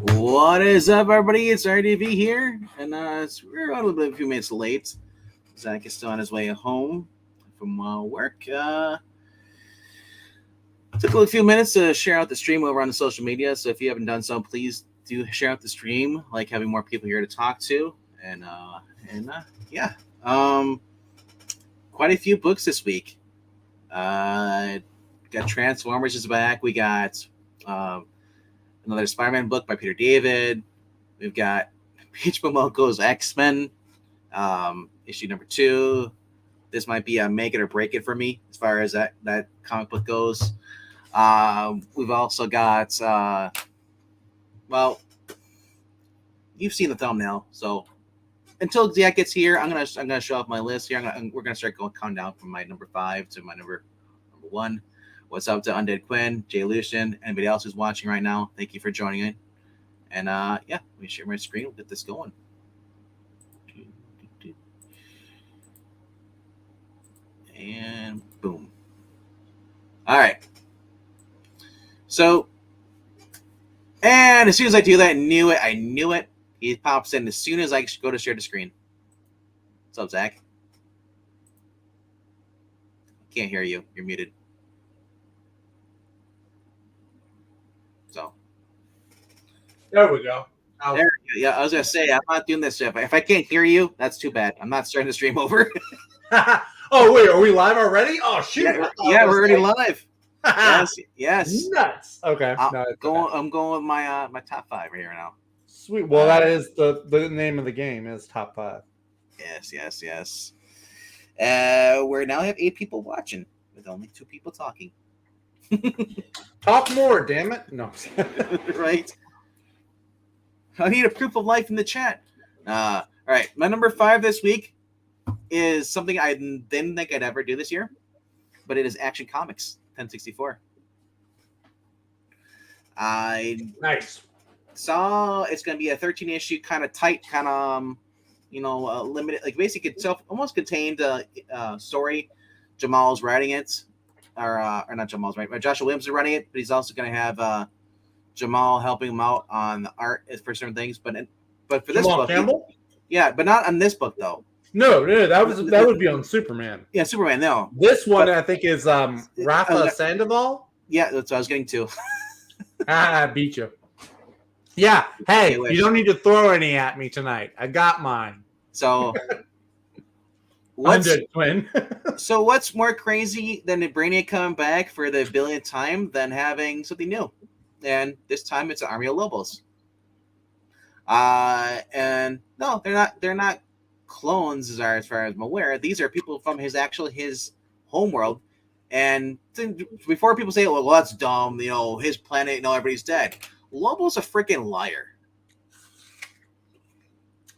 What is up, everybody? It's RDV here, and we're a few minutes late. Zach is still on his way home from work. Took a few minutes to share out the stream over on the social media, so if you haven't done so, please do share out the stream. Like having more people here to talk to, and yeah, quite a few books this week. Got Transformers is back. We got another Spider-Man book by Peter David. We've got Peach Momoko's X-Men, issue number 2. This might be a make it or break it for me as far as that comic book goes. We've also got, well, you've seen the thumbnail, so until Jack gets here, I'm gonna show off my list here. We're gonna start going count down from my number 5 to my number 1. What's up to Undead Quinn, Jay Lucian, anybody else who's watching right now? Thank you for joining in. And yeah, let me share my screen. We'll get this going. And boom. All right. So, and as soon as I do that, I knew it. He pops in as soon as I go to share the screen. What's up, Zach? Can't hear you. You're muted. So. There we go. Yeah, I was gonna say I'm not doing this. If I can't hear you, that's too bad. I'm not starting the stream over. Oh wait, are we live already? Oh shoot! Yeah, we're already live. Yes. Nuts. Okay. I'm going with my my top 5 right here now. Sweet. Well, that is the name of the game is top 5. Yes. We now have 8 people watching with only 2 people talking. Talk more, damn it! No. Right. I need a proof of life in the chat. All right, my number 5 this week is something I didn't think I'd ever do this year, but it is Action Comics 1064. I saw it's going to be a 13-issue, kind of tight, kind of limited, like basically almost contained story. Jamal's writing it, or not Jamal's writing, but Joshua Williams is writing it, but he's also going to have Jamal helping him out on the art for certain things. But for this Jamal book, Campbell? Yeah, but not on this book though. No, that would be on Superman. Yeah, Superman. No, this one I think is Rafa Sandoval. Yeah, that's what I was getting to. I beat you. Yeah. Hey, you don't need to throw any at me tonight. I got mine. So, Undead Twin. So what's more crazy than the Brainiac coming back for the billionth time than having something new? And this time it's an army of Lobos. And no, they're not clones as far as I'm aware. These are people from his homeworld. And before people say, well, that's dumb, his planet, everybody's dead. Lobo's a freaking liar.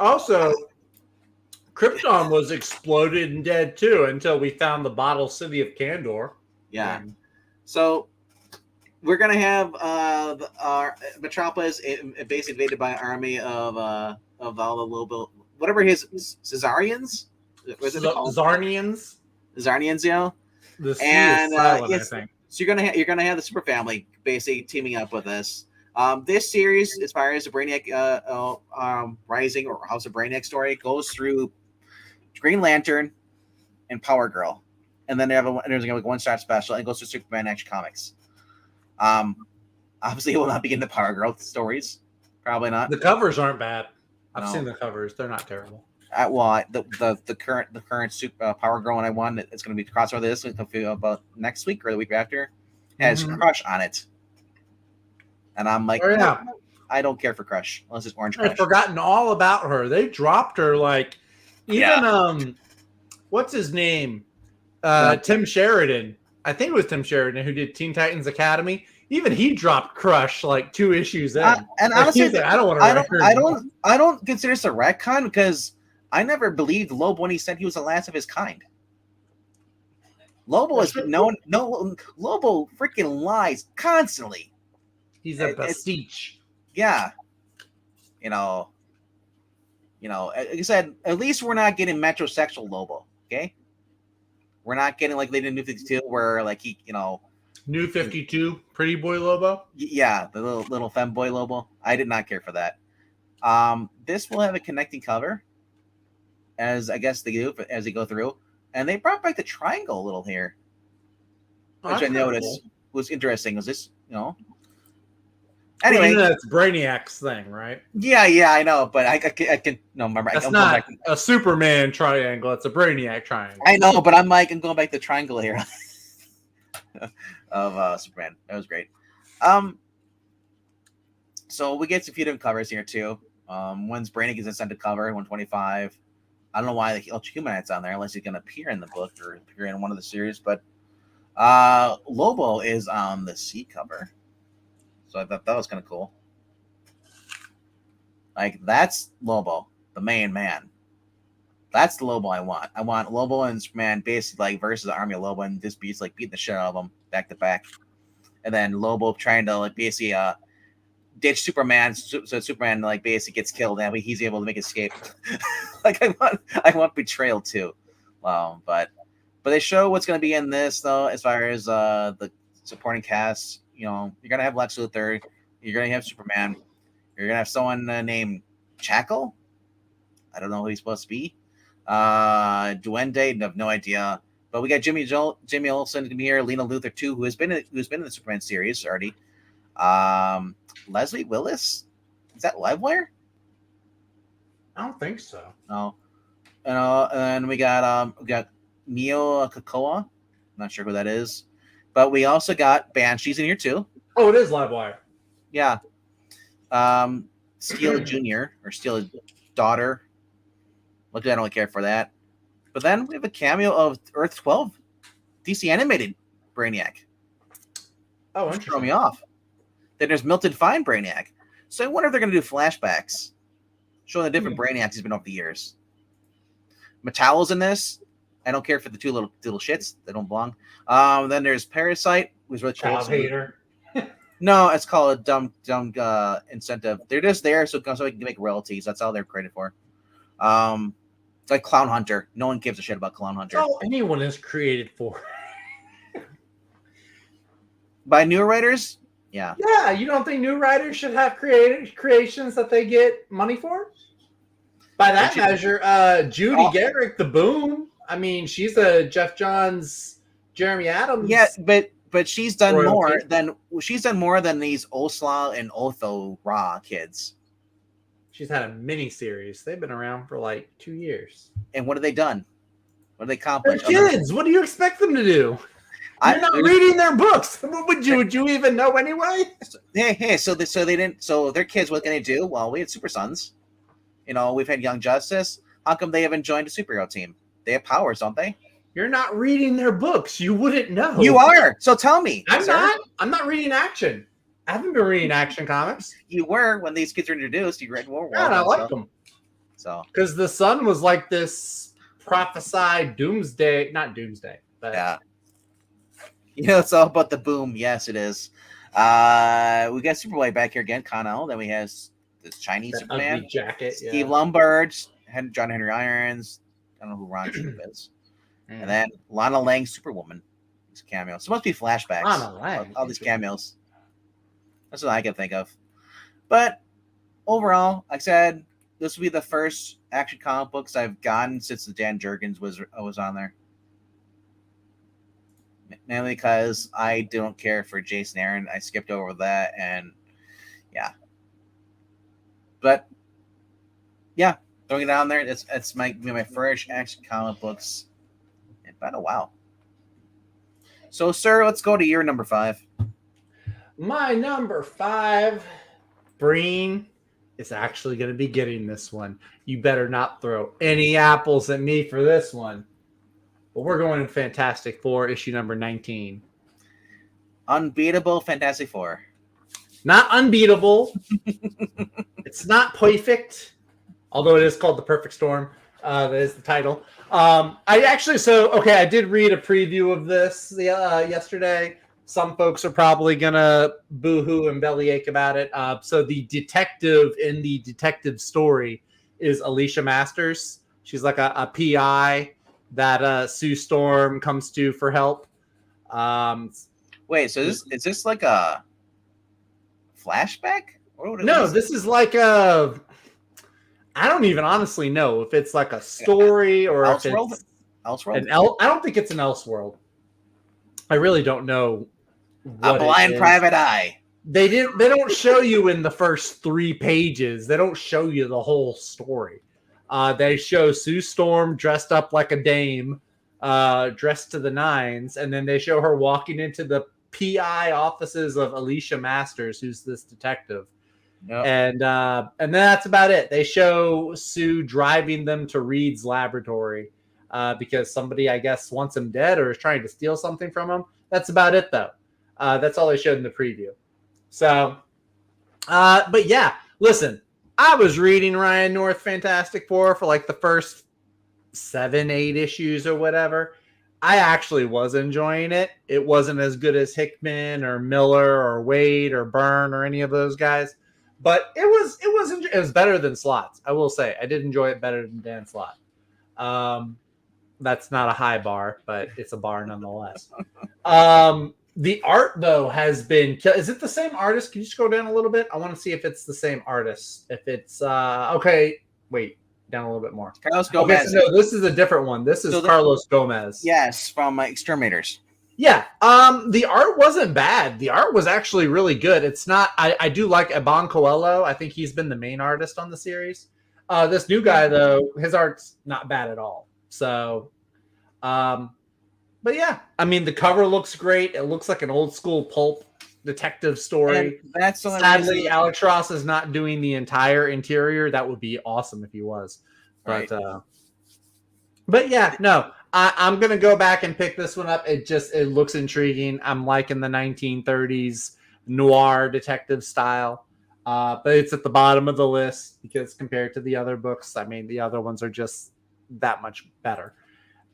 Also, Krypton was exploded and dead too until we found the bottle city of Kandor. Yeah. So we're gonna have our Metropolis basically invaded by an army of all the Lobo, whatever his Caesarians. Zarnians. Zarnians, yeah. The sea is silent, I think. So you're gonna have the super family basically teaming up with us. This series, as far as the Brainiac Rising or House of Brainiac story, goes through Green Lantern and Power Girl, and then there's gonna be a one-shot special, and it goes to Superman Action Comics. Obviously, it will not be in the Power Girl stories. Probably not. The covers aren't bad. I've seen the covers; they're not terrible. The current Super Power Girl one I won, it's going to be crossover. This is going to be about next week or the week after. Has Crush on it, and I'm like, I don't care for Crush unless it's Orange Crush. I've forgotten all about her. They dropped her what's his name? Tim Sheridan. I think it was Tim Sheridan who did Teen Titans Academy. Even he dropped Crush 2 issues in. And honestly, I don't want to. I don't consider this a retcon because I never believed Lobo when he said he was the last of his kind. Lobo is Lobo freaking lies constantly. He's a pastiche. Yeah. Like I said, at least we're not getting metrosexual Lobo, okay? We're not getting like they did in New 52 where he, New 52, Pretty Boy Lobo. Yeah, the little femboy Lobo. I did not care for that. This will have a connecting cover, as I guess they do as they go through, and they brought back the triangle a little here, which I noticed was interesting. Was this, Anyway, well, that's Brainiac's thing, right? Yeah, I know, but I can no remember. That's not a Superman triangle; it's a Brainiac triangle. I know, but I'm going back to the triangle here of Superman. That was great. So we get a few different covers here too. One's Brainiac is inside the cover, 125. I don't know why the Ultra Humanite's on there unless he's going to appear in the book or appear in one of the series. But Lobo is on the C cover. So I thought that was kind of cool. Like, that's Lobo, the main man. That's the Lobo I want. I want Lobo and Superman basically like versus the army of Lobo, and this beats like beating the shit out of them back to back. And then Lobo trying to like basically ditch Superman, so Superman like basically gets killed, and he's able to make escape. Like I want Betrayal too. But they show what's going to be in this though, as far as the supporting cast. You're gonna have Lex Luthor, you're gonna have Superman, you're gonna have someone named Chackle. I don't know who he's supposed to be. Duende, I have no idea. But we got Jimmy Olsen to be here, Lena Luthor too, who's been in the Superman series already. Leslie Willis, is that Livewire? I don't think so. No. And then we got Neo Kakoa. I'm not sure who that is. But we also got Banshees in here too. Oh, it is Livewire. Yeah. Steel Jr. or Steel Daughter. Look, I don't care for that. But then we have a cameo of Earth 12, DC animated Brainiac. Oh, interesting. Throw me off. Then there's Milton Fine Brainiac. So I wonder if they're going to do flashbacks showing the different Brainiacs he's been over the years. Metallo's in this. I don't care for the two little shits. They don't belong. Then there's Parasite, who's really cool. Child hater. No, it's called a dumb incentive. They're just there so we can make royalties. That's all they're created for. It's like Clown Hunter. No one gives a shit about Clown Hunter. That's all anyone is created for. By new writers? Yeah. Yeah, you don't think new writers should have creations that they get money for? By that measure, Judy Garrick, the Boom. I mean, she's a Jeff Johns, Jeremy Adams. Yeah, but she's done more than these Osla and Otho Ra kids. She's had a mini series. They've been around for like 2 years. And what have they done? What have they accomplished? They're kids. What do you expect them to do? You're not reading their books. Would you even know anyway? Hey, so they didn't. So their kids, what can they do? Well, we had Super Sons. We've had Young Justice. How come they haven't joined a superhero team? They have powers, don't they? You're not reading their books. You wouldn't know. You are. So tell me. I'm not reading action. I haven't been reading action comics. You were when these kids were introduced. You read more. Yeah, and I liked them. So because the Sun was like this prophesied doomsday, not doomsday, but yeah. It's all about the Boom. Yes, it is. We got Superboy back here again, Connell. Then we have this Chinese Superman jacket, Steve Lombard, John Henry Irons. I don't know who Ron Troop is. And then Lana Lang, Superwoman. These cameos. So it must be flashbacks. Lana Lang. All these cameos. That's what I can think of. But overall, like I said, this will be the first action comic books I've gotten since the Dan Jurgens was on there. Mainly because I don't care for Jason Aaron. I skipped over that, and yeah. But yeah, throwing it on there. That's my first action comic books in about a while. So, sir, let's go to your number 5. My number 5, Breen, is actually going to be getting this one. You better not throw any apples at me for this one. But we're going to Fantastic Four, issue number 19. Unbeatable Fantastic Four. Not unbeatable. It's not perfect, although it is called The Perfect Storm. That is the title. I did read a preview of this yesterday. Some folks are probably going to boo-hoo and bellyache about it. So the detective in the detective story is Alicia Masters. She's like a PI that Sue Storm comes to for help. Wait, so is this like a flashback? No, this is like a. I don't even honestly know if it's like a story or if Elseworld? it's Elseworld? I don't think it's an Elseworld. I really don't know A what blind it is. private eye. They don't show you in the first 3 pages. They don't show you the whole story. They show Sue Storm dressed up like a dame, dressed to the nines, and then they show her walking into the PI offices of Alicia Masters, who's this detective. Yep. And then that's about it. They show Sue driving them to Reed's laboratory because somebody, I guess, wants him dead or is trying to steal something from him. That's about it, though. That's all they showed in the preview. So, but yeah, listen, I was reading Ryan North Fantastic Four for like the first 7-8 issues or whatever. I actually was enjoying it. It wasn't as good as Hickman or Miller or Wade or Byrne or any of those guys, but it was better than Slott's. I will say I did enjoy it better than Dan Slott. That's not a high bar, but it's a bar nonetheless. The art, though, has been... Is it the same artist? Can you scroll down a little bit? I want to see if it's the same artist. If it's... okay, wait. Down a little bit more. Carlos Gomez. Okay, so no, this is a different one. This is Carlos Gomez. Yes, from Exterminators. Yeah. The art wasn't bad. The art was actually really good. It's not... I do like Eban Coelho. I think he's been the main artist on the series. This new guy, though, his art's not bad at all. So... but yeah, I mean, the cover looks great. It looks like an old school pulp detective story. And that's the Sadly, reason... Alex Ross is not doing the entire interior. That would be awesome if he was. Right. But yeah, no, I'm gonna go back and pick this one up. It looks intriguing. I'm liking the 1930s noir detective style. But it's at the bottom of the list because compared to the other books, I mean, the other ones are just that much better.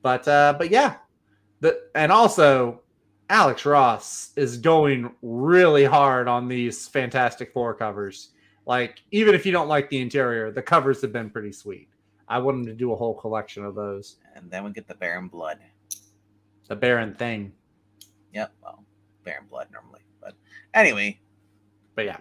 But yeah. And also, Alex Ross is going really hard on these Fantastic Four covers. Like, even if you don't like the interior, the covers have been pretty sweet. I want him to do a whole collection of those. And then we get the Baron Blood. The Baron thing. Yep, well, Baron Blood normally. But anyway. But yeah.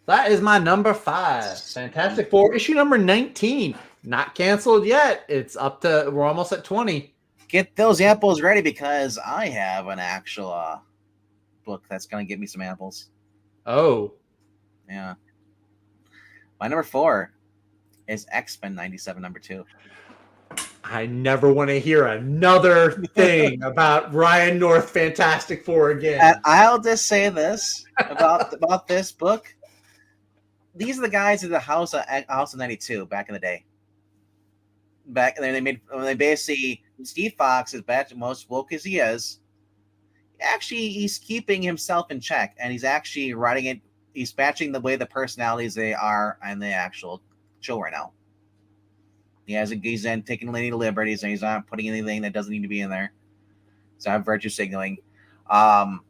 That is my number 5. Fantastic Four, issue number 19. Not canceled yet. It's up to... We're almost at 20. Get those apples ready because I have an actual book that's going to give me some apples. Oh. Yeah. My number 4 is X-Men 97 number 2. I never want to hear another thing about Ryan North Fantastic Four again. And I'll just say this about this book. These are the guys in the House of 92 back in the day. Back then, they basically... Steve Fox, as bad most woke as he is, he's keeping himself in check, and he's actually writing it. He's matching the way the personalities they are in the actual show right now. He's then taking any liberties, and he's not putting anything that doesn't need to be in there. So I'm virtue signaling. Not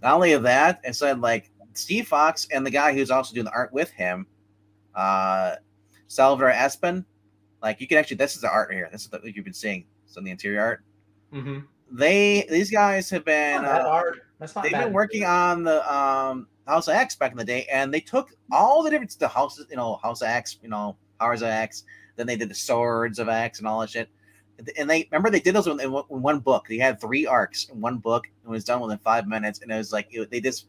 only of that, it said like Steve Fox and the guy who's also doing the art with him, Salvador Espen. Like you can actually, this is the art right here. This is what you've been seeing. So the interior art. Mm-hmm. These guys have been they've been working on the House of X back in the day, and they took all the different houses, House of X, Powers of X. Then they did the Swords of X and all that shit. And they did those in one book. They had 3 arcs in one book. It was done within 5 minutes, and it was like they just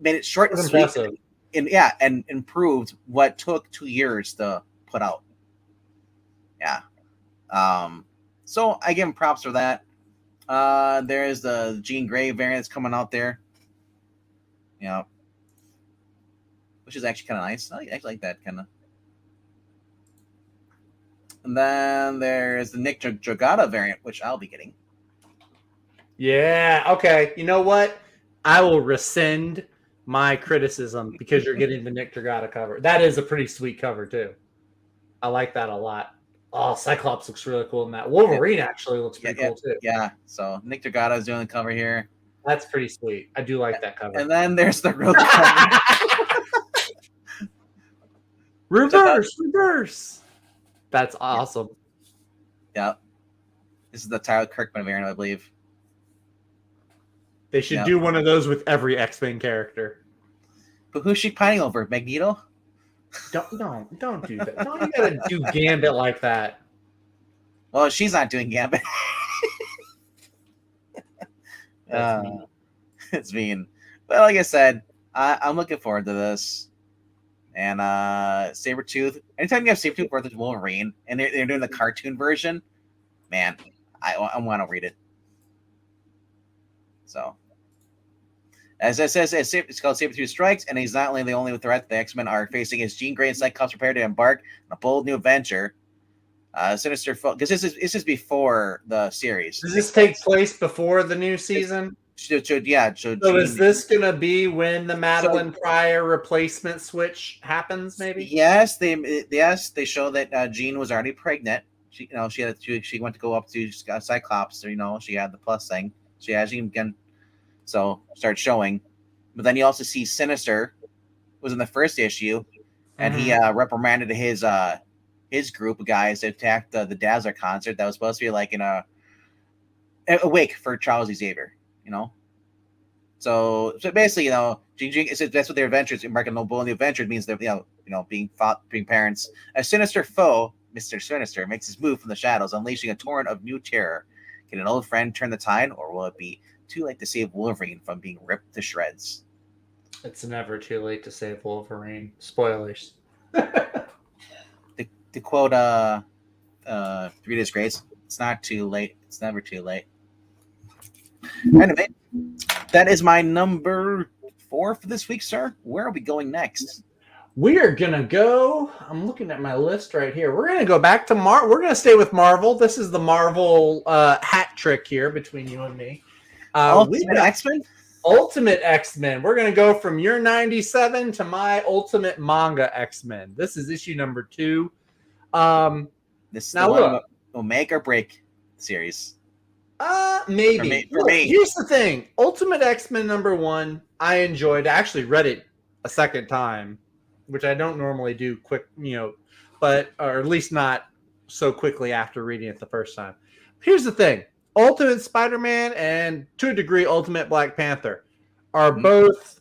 made it short and sweet, and improved what took 2 years to put out. Yeah. So I give him props for that. There's the Jean Grey variant that's coming out there. Which is actually kind of nice. I actually like that kind of. And then there's the Nick Dragata variant, which I'll be getting. Yeah, okay. You know what? I will rescind my criticism because you're getting the Nick Dragata cover. That is a pretty sweet cover, too. I like that a lot. Oh, Cyclops looks really cool in that. Wolverine actually looks pretty cool too. Yeah, so Nick Dragata is doing the cover here. That's pretty sweet. I do like that cover. And then there's the real cover. Reverse. That's awesome. Yeah. This is the Tyler Kirkman variant, I believe. They should do one of those with every X-Men character. But who's she pining over? Magneto? Don't do that. Don't you gotta do Gambit like that. Well, she's not doing Gambit. It's mean. But like I said, I'm looking forward to this. And Sabretooth. Anytime you have Sabretooth versus Wolverine, and they're doing the cartoon version, man, I want to read it. So, as it says, it's called Sabretooth Strikes, and he's not only the only threat the X-Men are facing. As Jean Grey and Cyclops prepare to embark on a bold new adventure. Sinister Foe, because this is before the series. Does this take place before the new season? So is this gonna be when the Madeline Pryor replacement switch happens? Maybe. Yes, they show that Jean was already pregnant. She went to go up to Cyclops. She had the plus thing. She has again. So start showing, but then you also see Sinister was in the first issue, and he reprimanded his group of guys that attacked the Dazzler concert that was supposed to be like in a wake for Charles Xavier. So basically, that's what their adventures, embarking on bold new adventures means they're being parents. A sinister foe, Mr. Sinister, makes his move from the shadows, unleashing a torrent of new terror. Can an old friend turn the tide, or will it be too late to save Wolverine from being ripped to shreds? It's never too late to save Wolverine. Spoilers. To quote Three Days Grace, it's not too late. It's never too late. Anyway, that is my number 4 for this week, sir. Where are we going next? We are gonna go. I'm looking at my list right here. We're gonna go back to We're gonna stay with Marvel. This is the Marvel hat trick here between you and me. Ultimate X-Men. Ultimate X-Men. We're gonna go from your 97 to my Ultimate Manga X-Men. This is issue number 2. This is now the one will make or break the series. Maybe. For me. Here's the thing. Ultimate X-Men number 1, I enjoyed. I actually read it a second time, which I don't normally do quick, or at least not so quickly after reading it the first time. Here's the thing. Ultimate Spider-Man and, to a degree, Ultimate Black Panther are both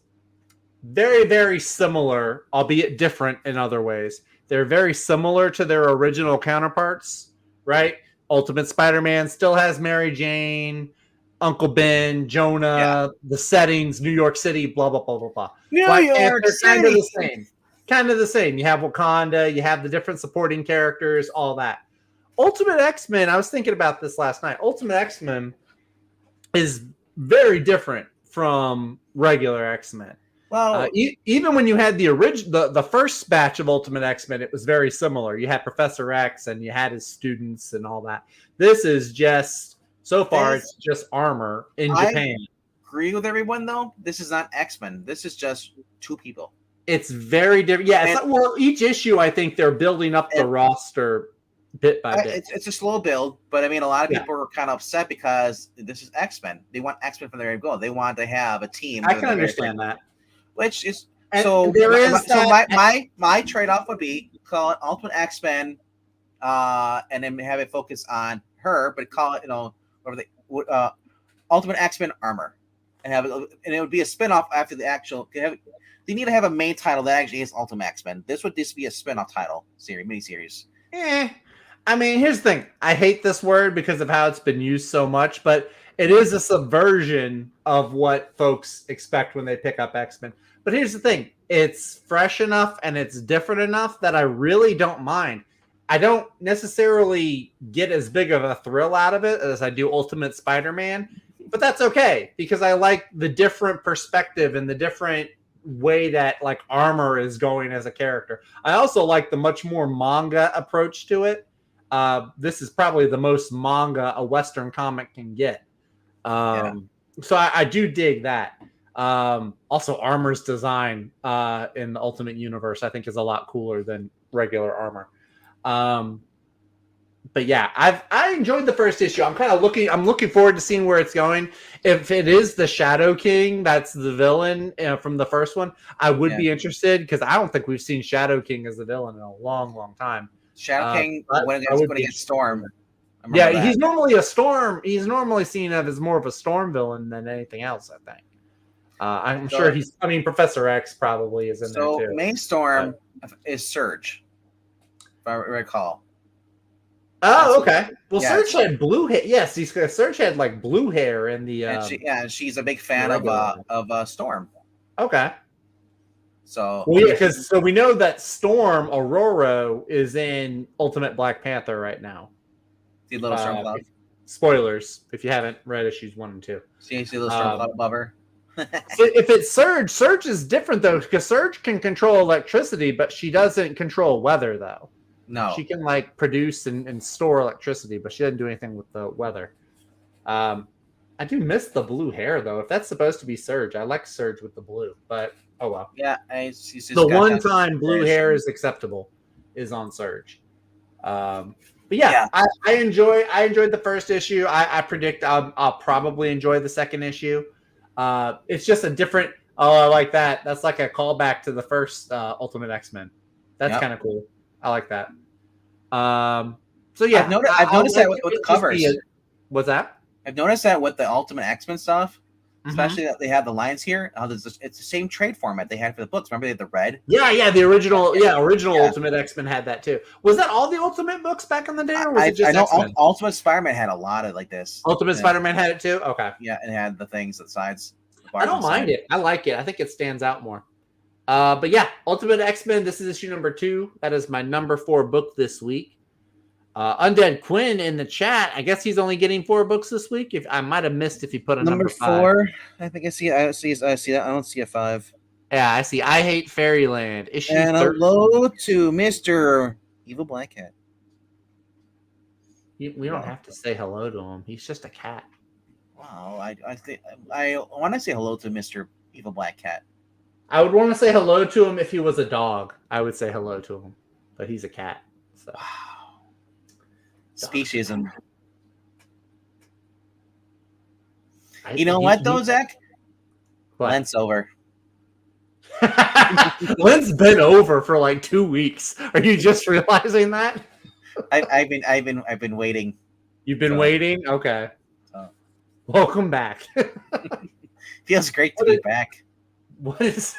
very, very similar, albeit different in other ways. They're very similar to their original counterparts, right? Ultimate Spider-Man still has Mary Jane, Uncle Ben, Jonah, the settings, New York City, blah, blah, blah, blah, blah. Black Panther, kind of the same. Kind of the same. You have Wakanda, you have the different supporting characters, all that. Ultimate X-Men, I was thinking about this last night. Ultimate X-Men is very different from regular X-Men. Well, even when you had the first batch of Ultimate X-Men, it was very similar. You had Professor X and you had his students and all that. This is just, so far, it's just armor in Japan. I agree with everyone, though. This is not X-Men. This is just 2 people. It's very different. Yeah, each issue, I think they're building up the roster bit by bit. It's a slow build, but I mean, a lot of people were kind of upset because this is X-Men. They want X-Men from the very beginning. They want to have a team. I can understand that. Which is my trade-off would be call it Ultimate X-Men, and then have it focus on her, but call it Ultimate X-Men Armor, and it would be a spinoff after the actual. They need to have a main title that actually is Ultimate X-Men. This would just be a spinoff title miniseries. I mean, here's the thing. I hate this word because of how it's been used so much, but it is a subversion of what folks expect when they pick up X-Men. But here's the thing. It's fresh enough and it's different enough that I really don't mind. I don't necessarily get as big of a thrill out of it as I do Ultimate Spider-Man, but that's okay because I like the different perspective and the different way that like armor is going as a character. I also like the much more manga approach to it. This is probably the most manga a Western comic can get. So I do dig that. Also, armor's design in the Ultimate Universe, I think, is a lot cooler than regular armor. But yeah, I enjoyed the first issue. I'm looking forward to seeing where it's going. If it is the Shadow King, that's the villain from the first one, I would be interested because I don't think we've seen Shadow King as the villain in a long, long time. Shadow King when against Storm. Yeah, he's normally a storm. He's normally seen as more of a storm villain than anything else, I think. I'm sure Professor X probably is in there too. So main storm is Surge, if I recall. Oh, okay. Well, Surge had blue hair. Yes, Surge had like blue hair in the. And she's a big fan of Storm. Okay. So because we know that Storm Aurora is in Ultimate Black Panther right now. See Little Storm Cloud. Spoilers if you haven't read issues 1 and 2. See Little Storm Cloud above her. So if it's Surge, Surge is different though because Surge can control electricity, but she doesn't control weather though. No, she can like produce and store electricity, but she doesn't do anything with the weather. I do miss the blue hair though. If that's supposed to be Surge, I like Surge with the blue, but oh well. Yeah, the one time blue hair is acceptable is on Surge. But yeah. I enjoyed the first issue. I predict I'll probably enjoy the second issue. It's just a different. Oh, I like that. That's like a callback to the first Ultimate X-Men. That's kind of cool. I like that. So yeah, I've noticed that with the covers. What's that? I've noticed that with the Ultimate X-Men stuff, especially that they have the lines here. It's the same trade format they had for the books. Remember they had the red? Yeah, the original. Ultimate X-Men had that too. Was that all the Ultimate books back in the day, or was it just X-Men? Ultimate Spider-Man had a lot of like this. Ultimate Spider-Man had it too. Okay. Yeah, it had the things at the sides. I don't mind it. I like it. I think it stands out more. But yeah, Ultimate X-Men, this is issue number 2. That is my number 4 book this week. Undead Quinn in the chat, I guess he's only getting 4 books this week. If I might have missed if he put a number 4. I think I see that. I don't see a 5. Yeah, I see. I Hate Fairyland. Issue and 13. Hello to Mr. Evil Black Cat. We don't have to say hello to him. He's just a cat. Wow, I want to say hello to Mr. Evil Black Cat. I would want to say hello to him if he was a dog. I would say hello to him, but he's a cat. So. Wow. Speciesism. You know what, though, Zach? What? Lent's over. Lent's been over for like 2 weeks. Are you just realizing that? I've been waiting. You've been waiting? Okay. Welcome back. Feels great to be back. What is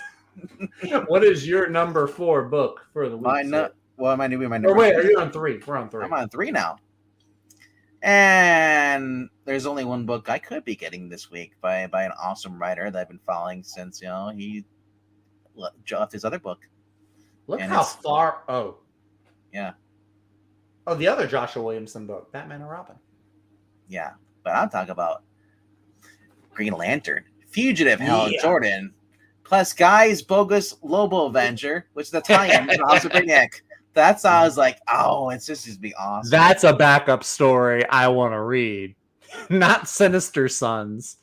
your number 4 book for the week? What am I doing? My number? Or wait, are you on 3? We're on 3. I'm on 3 now. And there's only one book I could be getting this week by an awesome writer that I've been following since he left his other book. Look how far. Oh, yeah. Oh, the other Joshua Williamson book, Batman and Robin. Yeah, but I'm talking about Green Lantern, Fugitive, Hal Jordan, plus Guy's Bogus Lobo Avenger, which is the tie-in to House of Brainiac. That's how I was like, oh, it's just be awesome. That's a backup story I want to read. Not Sinister Sons.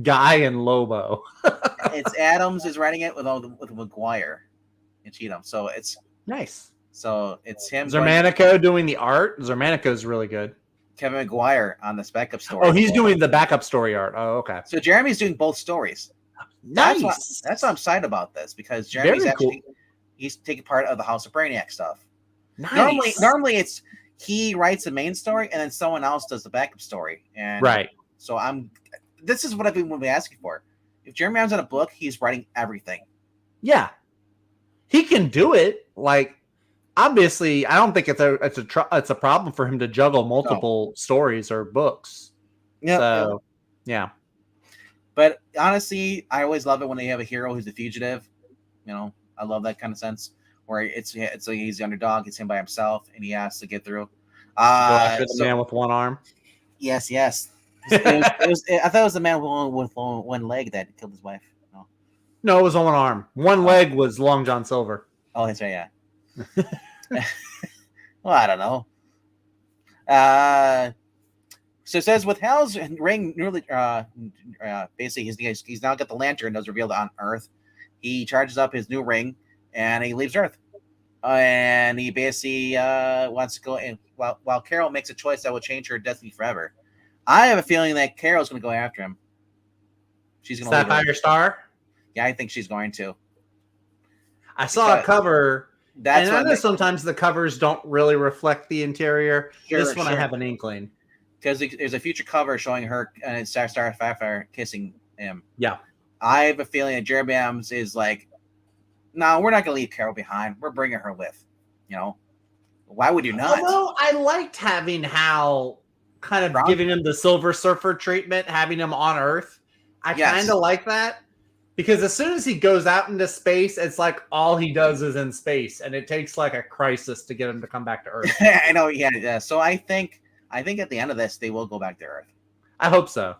Guy and Lobo. It's Adams is writing it with McGuire and Cheatham. So it's nice. So it's him. Zermanico doing the art. Zermanico's really good. Kevin McGuire on this backup story. Oh, he's doing the backup story art. Oh, okay. So Jeremy's doing both stories. Nice. That's why I'm excited about this because Jeremy's he's taking part of the House of Brainiac stuff. Nice. Normally it's he writes the main story and then someone else does the backup story. And right. So this is what I've been asking for. If Jeremy has on a book, he's writing everything. Yeah. He can do it. Like, obviously, I don't think it's a problem for him to juggle multiple stories or books. Yeah. So, yeah. But honestly, I always love it when they have a hero who's a fugitive. I love that kind of sense where it's like he's the underdog, it's him by himself, and he has to get through. The man with one arm. Yes. I thought it was the man with one leg that killed his wife. No, it was on one arm. One leg was Long John Silver. Oh, that's right. Yeah. Well, I don't know. So it says with Hal's ring nearly, basically he's now got the lantern that was revealed on Earth. He charges up his new ring and he leaves Earth. And he basically wants to go in while Carol makes a choice that will change her destiny forever. I have a feeling that Carol's going to go after him. She's going to Sapphire Star? Yeah, I think she's going to. I saw a cover And I know sometimes the covers don't really reflect the interior. Sure, this one I have an inkling. Because there's a future cover showing her and Starfire kissing him. Yeah. I have a feeling that Jeremy Adams is like, no, we're not going to leave Carol behind. We're bringing her with. You know? Why would you not? Although I liked having Hal kind of giving him the Silver Surfer treatment, having him on Earth. I kind of like that. Because as soon as he goes out into space, it's like all he does is in space. And it takes like a crisis to get him to come back to Earth. I know, yeah. So I think at the end of this, they will go back to Earth. I hope so.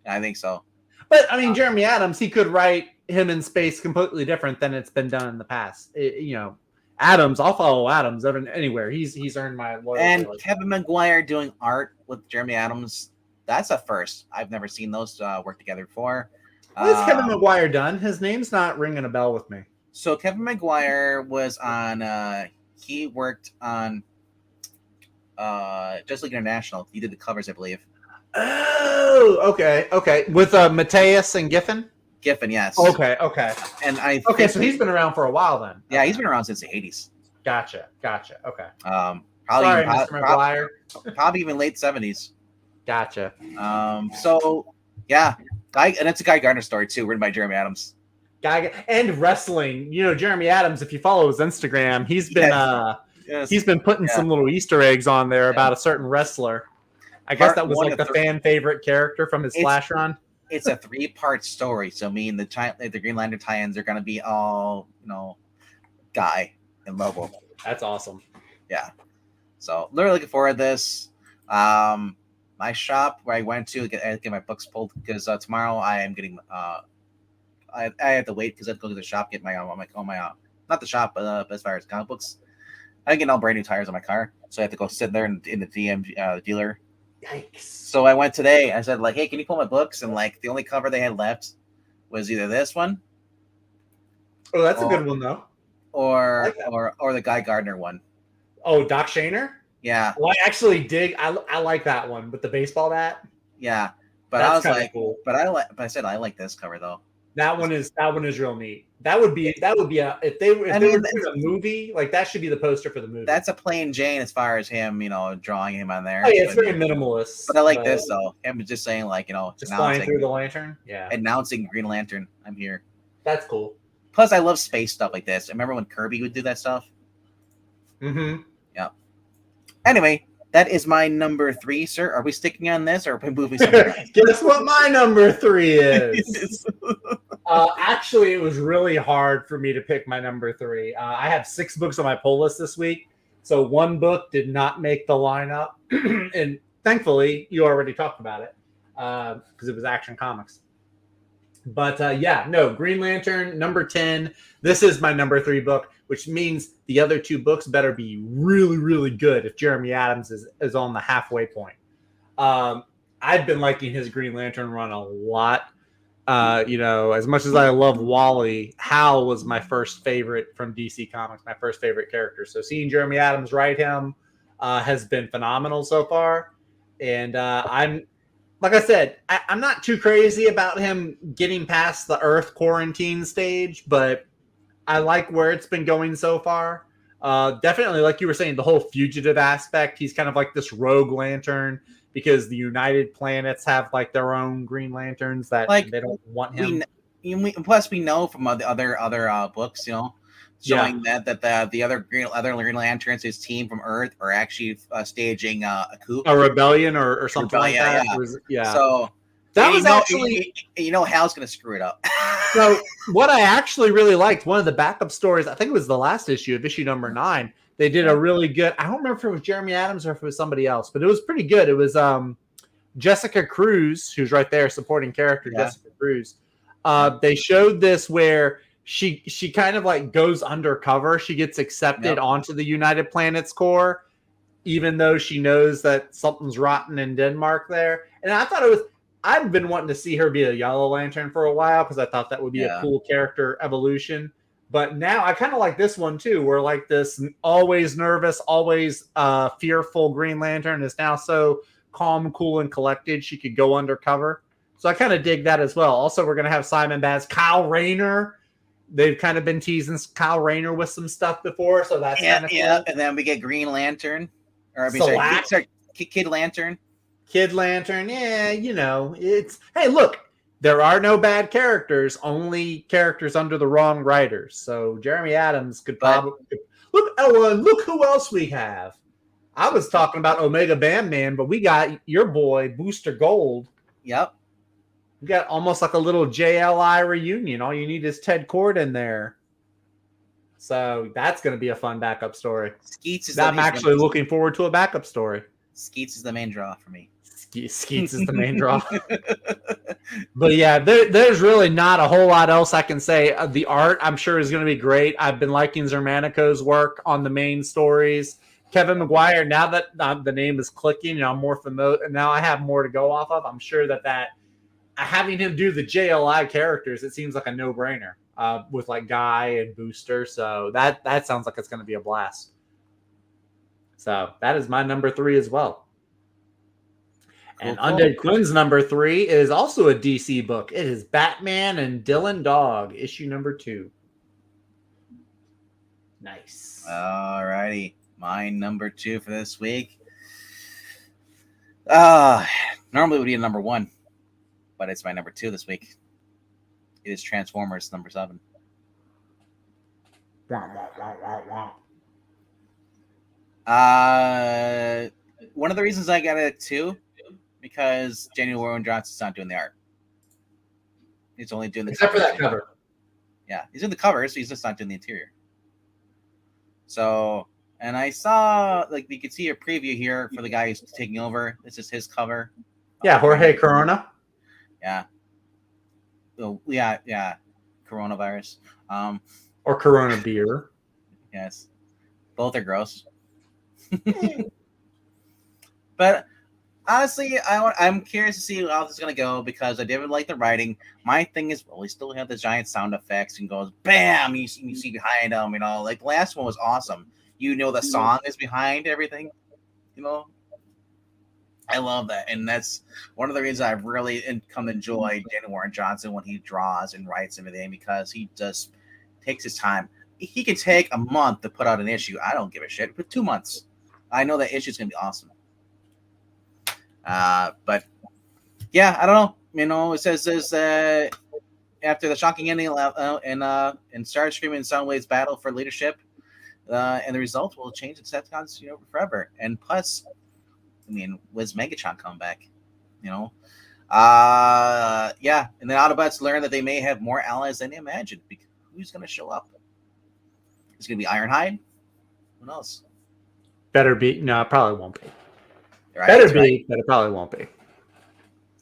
I think so. But, I mean, Jeremy Adams, he could write him in space completely different than it's been done in the past. Adams, I'll follow Adams anywhere. He's earned my loyalty. And Kevin Maguire doing art with Jeremy Adams, that's a first. I've never seen those work together before. What has Kevin Maguire done? His name's not ringing a bell with me. So Kevin Maguire was on, he worked on Just League International. He did the covers, I believe. Oh, okay. With Mateus and Giffen? Giffen, yes. Okay. And so he's been around for a while then. Yeah, he's been around since the 80s. Gotcha. Okay. Probably, Mr. Maguire. Probably even late 70s. Gotcha. So, yeah. And it's a Guy Gardner story, too, written by Jeremy Adams. And wrestling. Jeremy Adams, if you follow his Instagram, he's been he's been putting some little Easter eggs on there about a certain wrestler. I guess that was like the fan favorite character from his Flash run. It's a 3-part story. So me and the Green Lantern tie-ins are going to be all, Guy and Lobo. That's awesome. Yeah. So really looking forward to this. My shop where I went to get my books pulled because tomorrow I am getting I have to wait because I have to go to the shop get my not the shop but as far as comic books. I get all brand new tires on my car, so I have to go sit there in the DM dealer. Yikes. So I went today. I said, hey, can you pull my books? And the only cover they had left was either this one. Oh, that's a good one though. Or the Guy Gardner one. Oh, Doc Shaner? Yeah. Well, I actually dig. I like that one with the baseball bat. Yeah, but that's I was like, cool. But I said I like this cover though. That one is real neat. That would be if they were doing a movie, like that should be the poster for the movie. That's a plain Jane as far as him, drawing him on there. Oh yeah, it's very minimalist. But I like this though. Him just saying just flying through the lantern. Yeah. Announcing Green Lantern. I'm here. That's cool. Plus I love space stuff like this. Remember when Kirby would do that stuff? Mm-hmm. Yeah. Anyway, that is my number 3, sir. Are we sticking on this or are we moving somewhere? Guess what my number 3 is? Actually, it was really hard for me to pick my number 3. I have 6 books on my pull list this week. So one book did not make the lineup. And thankfully, you already talked about it because it was Action Comics. But Green Lantern, number 10. This is my number 3 book, which means the other 2 books better be really, really good if Jeremy Adams is on the halfway point. I've been liking his Green Lantern run a lot. As much as I love Wally, Hal was my first favorite from DC Comics, my first favorite character. So seeing Jeremy Adams write him has been phenomenal so far. And like I said, I'm not too crazy about him getting past the Earth quarantine stage, but I like where it's been going so far. Definitely, like you were saying, the whole fugitive aspect. He's kind of like this rogue lantern because the United Planets have like their own Green Lanterns that they don't want him. Plus, we know from the other books, showing that the other Green Lanterns, his team from Earth, are actually staging a coup, a rebellion, or something like that. Yeah. So that was actually, Hal's going to screw it up. So what I actually really liked, one of the backup stories, I think it was the last issue of issue number 9. They did a really good. I don't remember if it was Jeremy Adams or if it was somebody else, but it was pretty good. It was Jessica Cruz, who's right there, supporting character. Yeah. Jessica Cruz. They showed this where she kind of like goes undercover. She gets accepted onto the United Planets Corps, even though she knows that something's rotten in Denmark there. And I thought it was. I've been wanting to see her be a Yellow Lantern for a while because I thought that would be a cool character evolution. But now I kind of like this one too, where like this always nervous, always fearful Green Lantern is now so calm, cool, and collected she could go undercover. So I kind of dig that as well. Also, we're going to have Simon Baz, Kyle Rayner they've kind of been teasing Kyle Rayner with some stuff before, so that's kind of cool. And then we get Green Lantern, or Kid Lantern. Kid Lantern, yeah, it's hey, look, there are no bad characters, only characters under the wrong writers. So Jeremy Adams could probably look. Ellen, look who else we have. I was talking about Omega Bandman, but we got your boy Booster Gold. Yep. We got almost like a little JLI reunion. All you need is Ted Cord in there. So that's going to be a fun backup story. I'm actually looking forward to a backup story. Skeets is the main draw for me. Skeets is the main draw. But yeah, there's really not a whole lot else I can say. The art, I'm sure, is going to be great. I've been liking Zermanico's work on the main stories. Kevin McGuire, now that the name is clicking, I'm more familiar. Now I have more to go off of. I'm sure that having him do the JLI characters, it seems like a no-brainer with like Guy and Booster. So that sounds like it's going to be a blast. So that is my number 3 as well. Cool, and Undead Quinn's number 3 is also a DC book. It is Batman and Dylan Dog, issue number 2. Nice. All righty. My number 2 for this week. Normally it would be a number 1, but it's my number 2 this week. It is Transformers number 7. One of the reasons I got it too, because Daniel Warren Johnson's not doing the art. He's only doing the except for that cover. Yeah, he's in the covers, so he's just not doing the interior. So, and I saw, like, you can see a preview here for the guy who's taking over. This is his cover. Yeah, Jorge Corona. Yeah. So, yeah. Coronavirus. Or Corona beer. Yes. Both are gross. But honestly, I'm curious to see how this is going to go because I didn't like the writing. My thing is, well, we still have the giant sound effects and goes, bam, you see behind them, like the last one was awesome. The song is behind everything, I love that. And that's one of the reasons I've really come to enjoy Daniel Warren Johnson when he draws and writes everything, because he just takes his time. He can take a month to put out an issue. I don't give a shit. But 2 months. I know that issue is going to be awesome. But yeah, I don't know. It says this after the shocking ending in Starscream and Soundwave's battle for leadership, and the result will change Decepticons, forever. And plus, was Megatron come back? Yeah. And the Autobots learn that they may have more allies than they imagined. Who's going to show up? It's going to be Ironhide. Who knows? Better be. No, it probably won't be. Right, better be, right. But it probably won't be.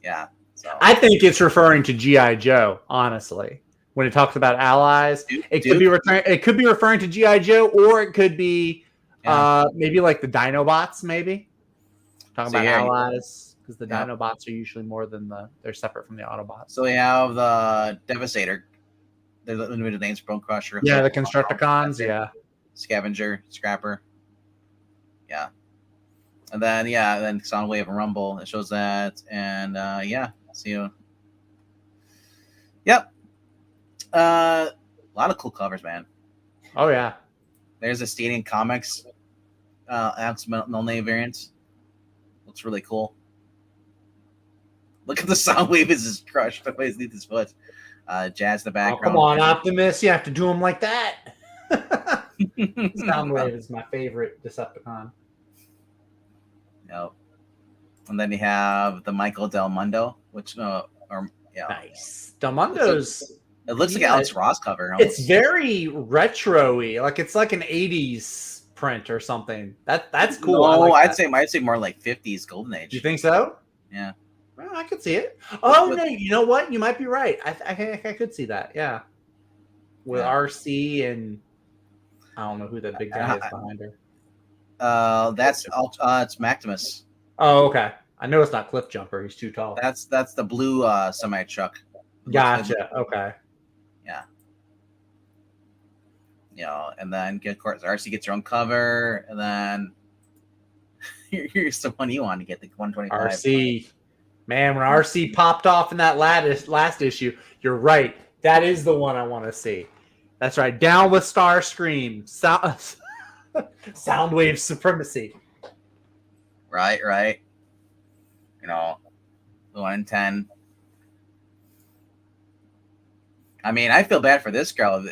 Yeah. So I think it's referring to G.I. Joe, honestly. When it talks about allies, it could be referring to G.I. Joe, or it could be maybe like the Dinobots, maybe. Talking about allies, because the Dinobots are usually more than they're separate from the Autobots. So we have the Devastator. They're the limited names: Bone Crusher. Yeah, the Constructicons. Yeah, Scavenger, Scrapper. Yeah, and then Soundwave and Rumble. It shows that, and see you. Yep. A lot of cool covers, man. Oh yeah. There's a Stadium Comics no name variant. Looks really cool. Look at the Soundwave is just crushed beneath his foot. Jazz in the background. Oh, come on, Optimus. You have to do him like that. Soundwave is my favorite Decepticon. Yep. And then you have the Michael Del Mundo, which nice. Del Mundo's. It looks like an Alex Ross cover. Almost. It's very retro-y. Like it's like an 80s print or something. That's cool. No, I'd say more like 50s Golden Age. You think so? Yeah. Well, I could see it. Oh no, you know what? You might be right. I could see that. Yeah. With RC and I don't know who that big guy is behind her. It's Maximus. Oh, okay. I know it's not Cliff Jumper. He's too tall. That's the blue semi truck. Gotcha. Okay. Yeah. And then of course RC gets her own cover, and then here's the one you want to get, the 125. RC. Man, when RC popped off in that last issue, you're right. That is the one I want to see. That's right. Down with Starscream. Soundwave supremacy. Right. 1 in 10. I mean, I feel bad for this girl.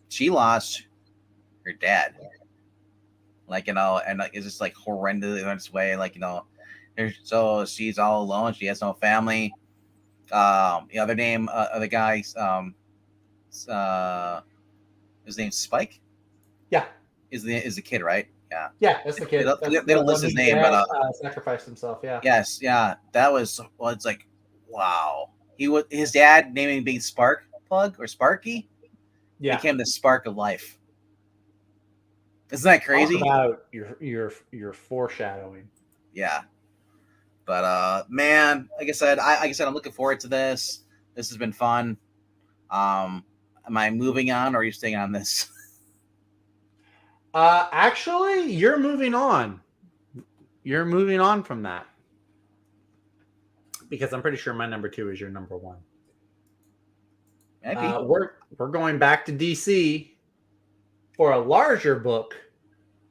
She lost her dad. And it's just horrendous in its way. So she's all alone. She has no family. The other guy's his name's Spike. Yeah, is the kid, right? Yeah, that's the kid. They don't list his name, but sacrificed himself. Yeah. Yes, yeah, that was. Well, it's like, wow. His dad naming being Spark Plug or Sparky. Yeah. Became the spark of life. Isn't that crazy? Talk about your foreshadowing. Yeah. But man, like I said, I'm looking forward to this. This has been fun. Am I moving on, or are you staying on this? Actually, you're moving on. You're moving on from that. Because I'm pretty sure my number 2 is your number 1. Maybe. We're going back to DC for a larger book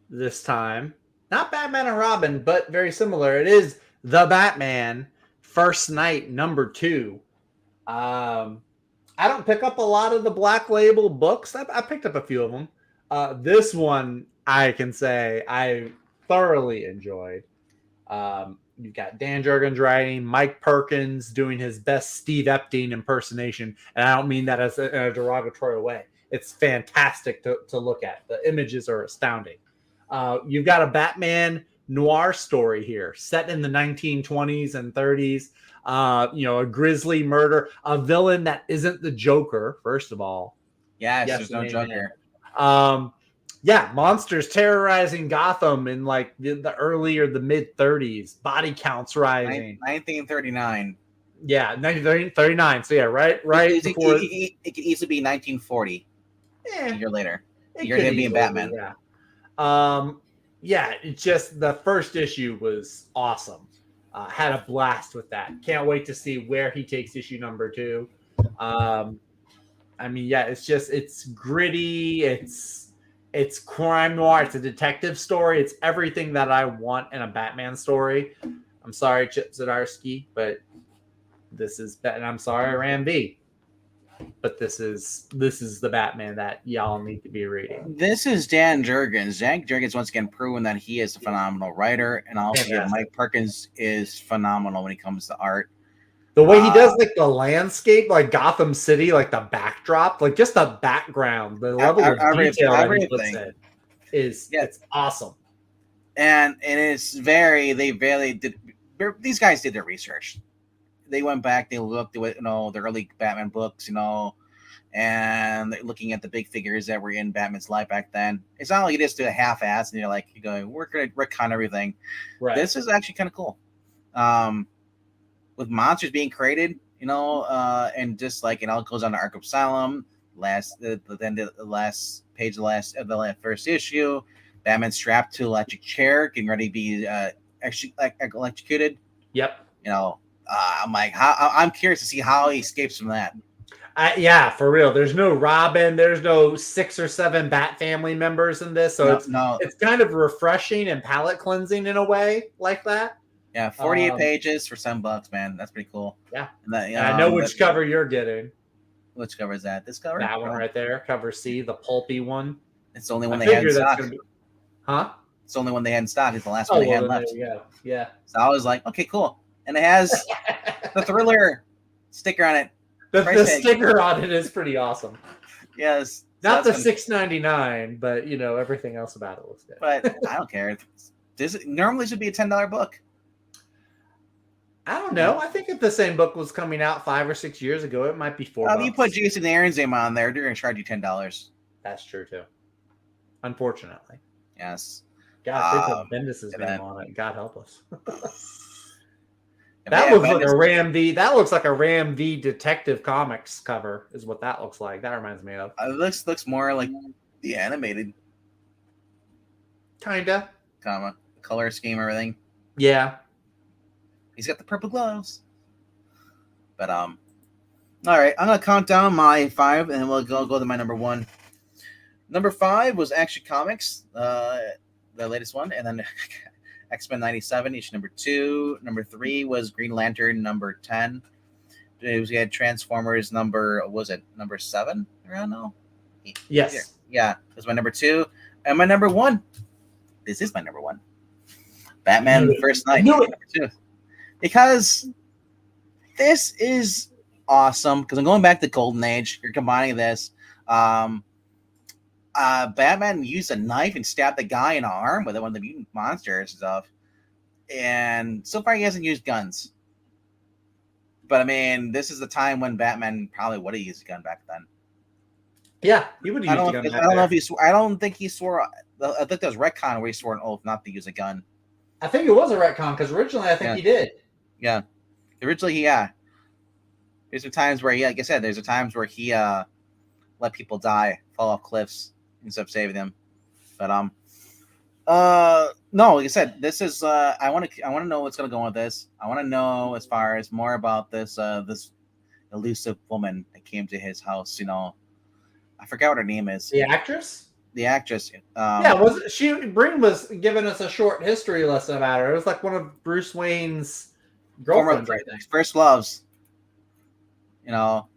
this time. Not Batman and Robin, but very similar. It is The Batman, First Night, number 2. I don't pick up a lot of the Black Label books. I picked up a few of them. This one, I can say I thoroughly enjoyed. You've got Dan Jurgens writing, Mike Perkins doing his best Steve Epstein impersonation, and I don't mean that as in a derogatory way. It's fantastic to look at. The images are astounding. You've got a Batman noir story here, set in the 1920s and 30s. A grisly murder, a villain that isn't the Joker, first of all. Yes, there's no Joker. Monsters terrorizing Gotham in the early or the mid 30s. Body counts rising. 1939. Yeah, 1939. So right. It could easily be 1940. A year later. You're gonna be in Batman. Yeah. It's just the first issue was awesome. Had a blast with that. Can't wait to see where he takes issue number 2. It's gritty. It's crime noir. It's a detective story. It's everything that I want in a Batman story. I'm sorry, Chip Zdarsky, but this is, and I'm sorry, Ram V, but this is the Batman that y'all need to be reading. This is Dan Jurgens. Dan Jurgens once again proven that he is a phenomenal writer, and also Mike Perkins is phenomenal when it comes to art. The way he does the landscape, Gotham City, the backdrop, just the background, the level of detail that he puts in it's awesome. And it's these guys did their research. They went back, they looked at the early Batman books, and they're looking at the big figures that were in Batman's life back then. It's not like it is to a half-ass, and you're going, we're gonna retcon everything. Right. This is actually kind of cool. With monsters being created, and just it goes on to Arkham Asylum. The last page of the first issue, Batman's strapped to an electric chair, getting ready to be electrocuted. Yep. I'm curious to see how he escapes from that. For real. There's no Robin. There's no 6 or 7 Bat family members in this, so it's kind of refreshing and palate cleansing in a way like that. Yeah, 48 pages for $7, man. That's pretty cool. Yeah. I know which cover you're getting. Which cover is that? This cover? That one right there, cover C, the pulpy one. It's the only one they had in stock. Huh? It's the only one they had in stock. It's the last one they had left. There you go. Yeah. So I was like, okay, cool. And it has the Thriller sticker on it. The sticker on it is pretty awesome. Yes. Not the $6.99, but everything else about it looks good. But I don't care. This normally should be a $10 book. I don't know. I think if the same book was coming out 5 or 6 years ago, it might be $4. You put Jason Aaron's name on there, they're going to charge you $10. That's true too. Unfortunately. Yes. God, they put Bendis's name on it. God help us. That looks like a Ram V. That looks like a Ram V Detective Comics cover. Is what that looks like. That reminds me of. It looks more like the animated. Kinda. Color scheme, everything. Yeah. He's got the purple gloves. But all right, I'm gonna count down my 5, and then we'll go to my number 1. Number 5 was Action Comics, the latest one, and then X-Men 97, issue number 2. Number 3 was Green Lantern number 10. We had Transformers number 7 around now? Yes. Yeah, that's my number 2. And my number 1. This is my number 1. Batman First Night. Number 2. Because this is awesome. Because I'm going back to Golden Age. You're combining this. Batman used a knife and stabbed the guy in the arm with one of the mutant monsters and stuff. And so far, he hasn't used guns. But I mean, this is the time when Batman probably would have used a gun back then. Yeah, he would have used a gun. I don't know if he swore. I don't think he swore. I think there was retcon where he swore an oath not to use a gun. I think it was a retcon because originally I think he did. Yeah, originally, yeah. There's some times where like I said, there's times where he let people die, fall off cliffs instead of saving them. But no, like I said, this is I want to know what's gonna go on with this. I want to know as far as more about this this elusive woman that came to his house. You know, I forgot what her name is. The actress. The actress. Breen was giving us a short history lesson about her. It was like one of Bruce Wayne's girlfriends, I think. First loves. You know,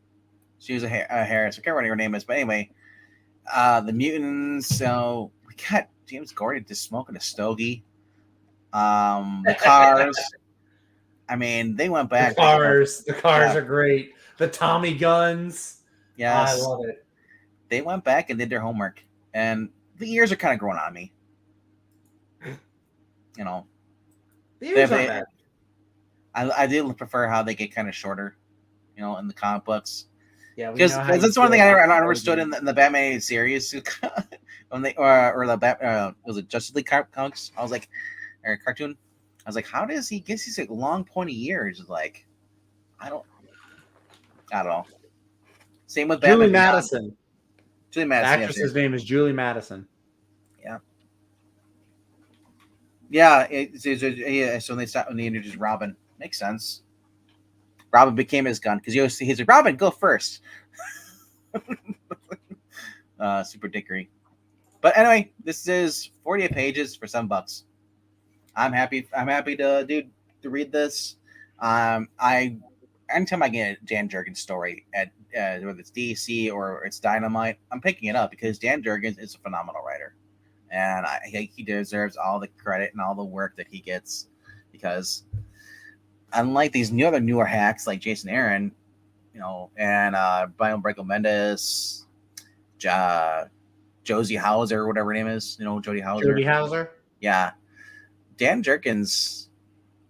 she was a Harris. I can't remember what her name is, but anyway, the mutants. So we got James Gordon just smoking a stogie. The cars. I mean, they went back. The cars are great. The Tommy guns. Yes, I love it. They went back and did their homework, and the ears are kind of growing on me. You know, the ears aren't bad. I do prefer how they get kind of shorter. You know, in the comic books. Yeah, because that's one thing I never understood in the Batman series when they or the was it Justice League comics? I was like, or cartoon. I was like, how does he get these like long pointy ears? Like, I don't know. Same with Julie Batman. Madison. Julie Madison. The actress's name is Julie Madison. Yeah. Yeah. So when they introduced Robin, makes sense. Robin became his gun because he's like, Robin, go first. Super dickery. But anyway, this is 48 pages for $7. I'm happy to read this. Anytime I get a Dan Jurgens story at whether it's DC or it's Dynamite, I'm picking it up because Dan Jurgens is a phenomenal writer, and he deserves all the credit and all the work that he gets because. Unlike these newer hacks like Jason Aaron, you know, and Brian Branco Mendes, Josie Hauser, whatever her name is, you know, Jody Hauser. Jody Hauser? Yeah. Dan Jurgens,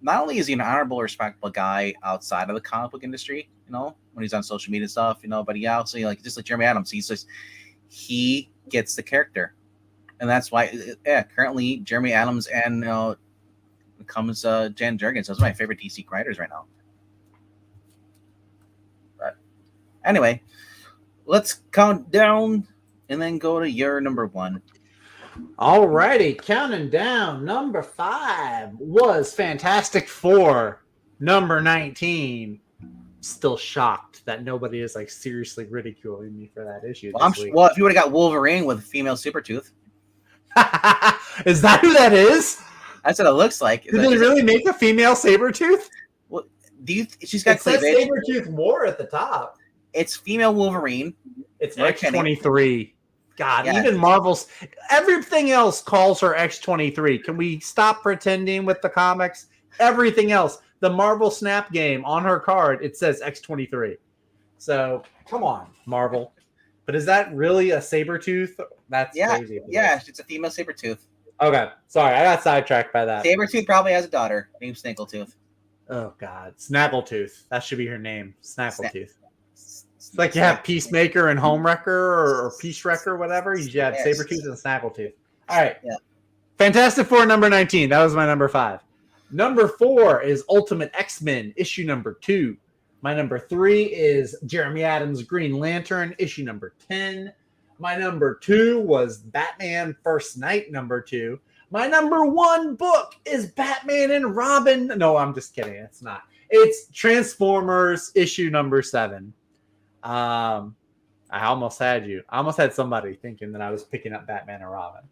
not only is he an honorable, respectable guy outside of the comic book industry, you know, when he's on social media stuff, you know, but he also, just like Jeremy Adams, he gets the character. And that's why, currently Jeremy Adams and, comes Dan Jurgens. Those are my favorite DC writers right now. But anyway, let's count down and then go to your number 1. All righty, counting down. Number 5 was Fantastic Four. Number 19. Still shocked that nobody is like seriously ridiculing me for that issue. Well, if you would have got Wolverine with female super tooth, is that who that is? That's what it looks like. Did they really make a female Sabretooth? Well, she's got cleavage. Sabretooth War at the top. It's female Wolverine. It's X-23. God, yeah. Even Marvel's everything else calls her X-23. Can we stop pretending with the comics? Everything else, the Marvel Snap game on her card, it says X-23. So come on, Marvel. But is that really a Sabretooth? That's crazy. Yeah, it's a female Sabretooth. Okay, sorry, I got sidetracked by that. Sabretooth probably has a daughter named Snaggletooth. Oh, God. Snaggletooth. That should be her name. Snaggletooth. It's like you have Peacemaker and Homewrecker or Peace Wrecker, whatever. You have Sabretooth and Snaggletooth. All right. Yeah. Fantastic Four, number 19. That was my number 5. Number 4 is Ultimate X-Men, issue number 2. My number 3 is Jeremy Adams' Green Lantern, issue number 10. My number 2 was Batman First Night, number 2. My number 1 book is Batman and Robin. No, I'm just kidding. It's not. It's Transformers, issue number 7. I almost had you. I almost had somebody thinking that I was picking up Batman and Robin.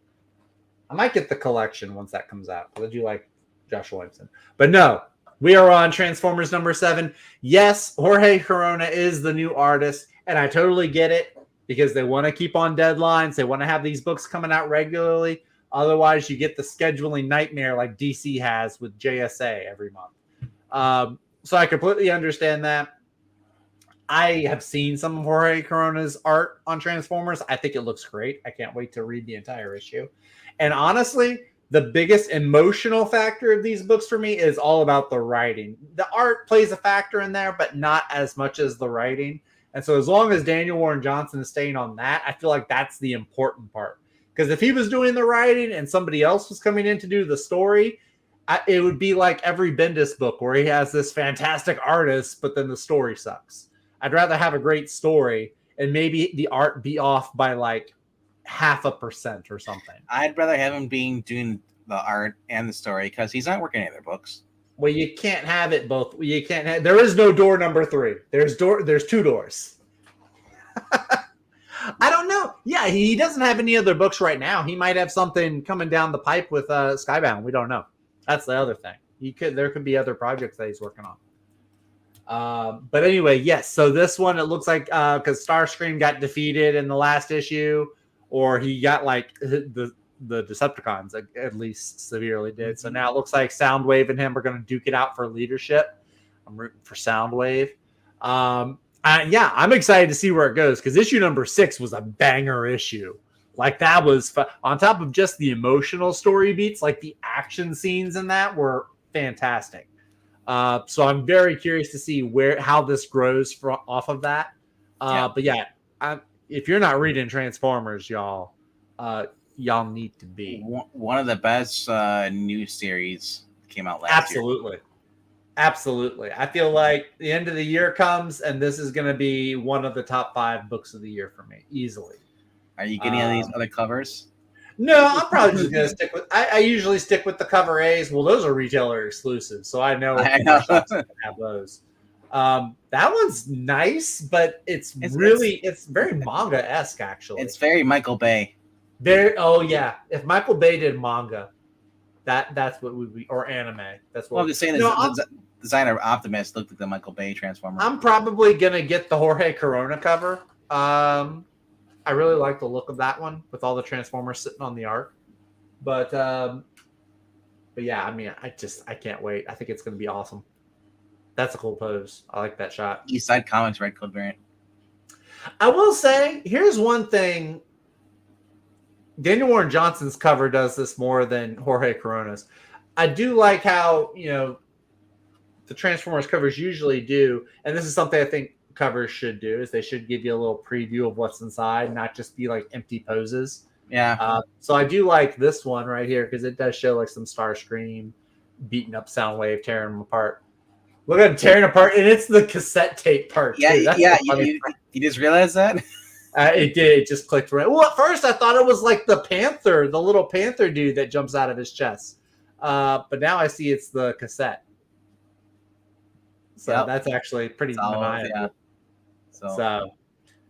I might get the collection once that comes out because I do like Josh Williamson. But no, we are on Transformers number 7. Yes, Jorge Corona is the new artist, and I totally get it because they want to keep on deadlines. They want to have these books coming out regularly. Otherwise, you get the scheduling nightmare like DC has with JSA every month. So I completely understand that. I have seen some of Jorge Corona's art on Transformers. I think it looks great. I can't wait to read the entire issue. And honestly, the biggest emotional factor of these books for me is all about the writing. The art plays a factor in there, but not as much as the writing. And so as long as Daniel Warren Johnson is staying on that, I feel like that's the important part. Because if he was doing the writing and somebody else was coming in to do the story, it would be like every Bendis book where he has this fantastic artist, but then the story sucks. I'd rather have a great story and maybe the art be off by like 0.5% or something. I'd rather have him doing the art and the story because he's not working any other books. Well, you can't have it both. You can't have. There is no door number 3. There's 2 doors. I don't know. Yeah, he doesn't have any other books right now. He might have something coming down the pipe with Skybound. We don't know. That's the other thing. There could be other projects that he's working on. But anyway, yes. So this one, it looks like because Starscream got defeated in the last issue, or he got like the Decepticons at least severely did. So now it looks like Soundwave and him are going to duke it out for leadership. I'm rooting for Soundwave. Yeah, I'm excited to see where it goes because issue number 6 was a banger issue. Like that was on top of just the emotional story beats, like the action scenes in that were fantastic. So I'm very curious to see how this grows off of that. But yeah, if you're not reading Transformers, y'all need to be. One of the best new series came out last year. Absolutely. I feel like the end of the year comes, and this is going to be one of the top 5 books of the year for me, easily. Are you getting any of these other covers? No, I'm probably just going to stick with. I usually stick with the cover A's. Well, those are retailer exclusives, so I know shops can have those. That one's nice, but it's very manga-esque, actually. It's very Michael Bay. Yeah. If Michael Bay did manga, that's what would be, or anime. That's what. Well, I'm just saying, the designer Optimus looked like the Michael Bay Transformer. I'm probably gonna get the Jorge Corona cover. I really like the look of that one with all the Transformers sitting on the art. But yeah, I mean, I can't wait. I think it's gonna be awesome. That's a cool pose. I like that shot. East Side Comics Red Code variant. I will say, here's one thing. Daniel Warren Johnson's cover does this more than Jorge Corona's. I do like how, the Transformers covers usually do, and this is something I think covers should do, is they should give you a little preview of what's inside, not just be like empty poses. Yeah. So I do like this one right here because it does show like some Starscream beating up Soundwave, tearing them apart. Look at him tearing apart, and it's the cassette tape part. Yeah, you just realized that? It did. It just clicked right. Well, at first I thought it was like the Panther, the little Panther dude that jumps out of his chest. But now I see it's the cassette. So that's actually pretty maniacal. Yeah. So,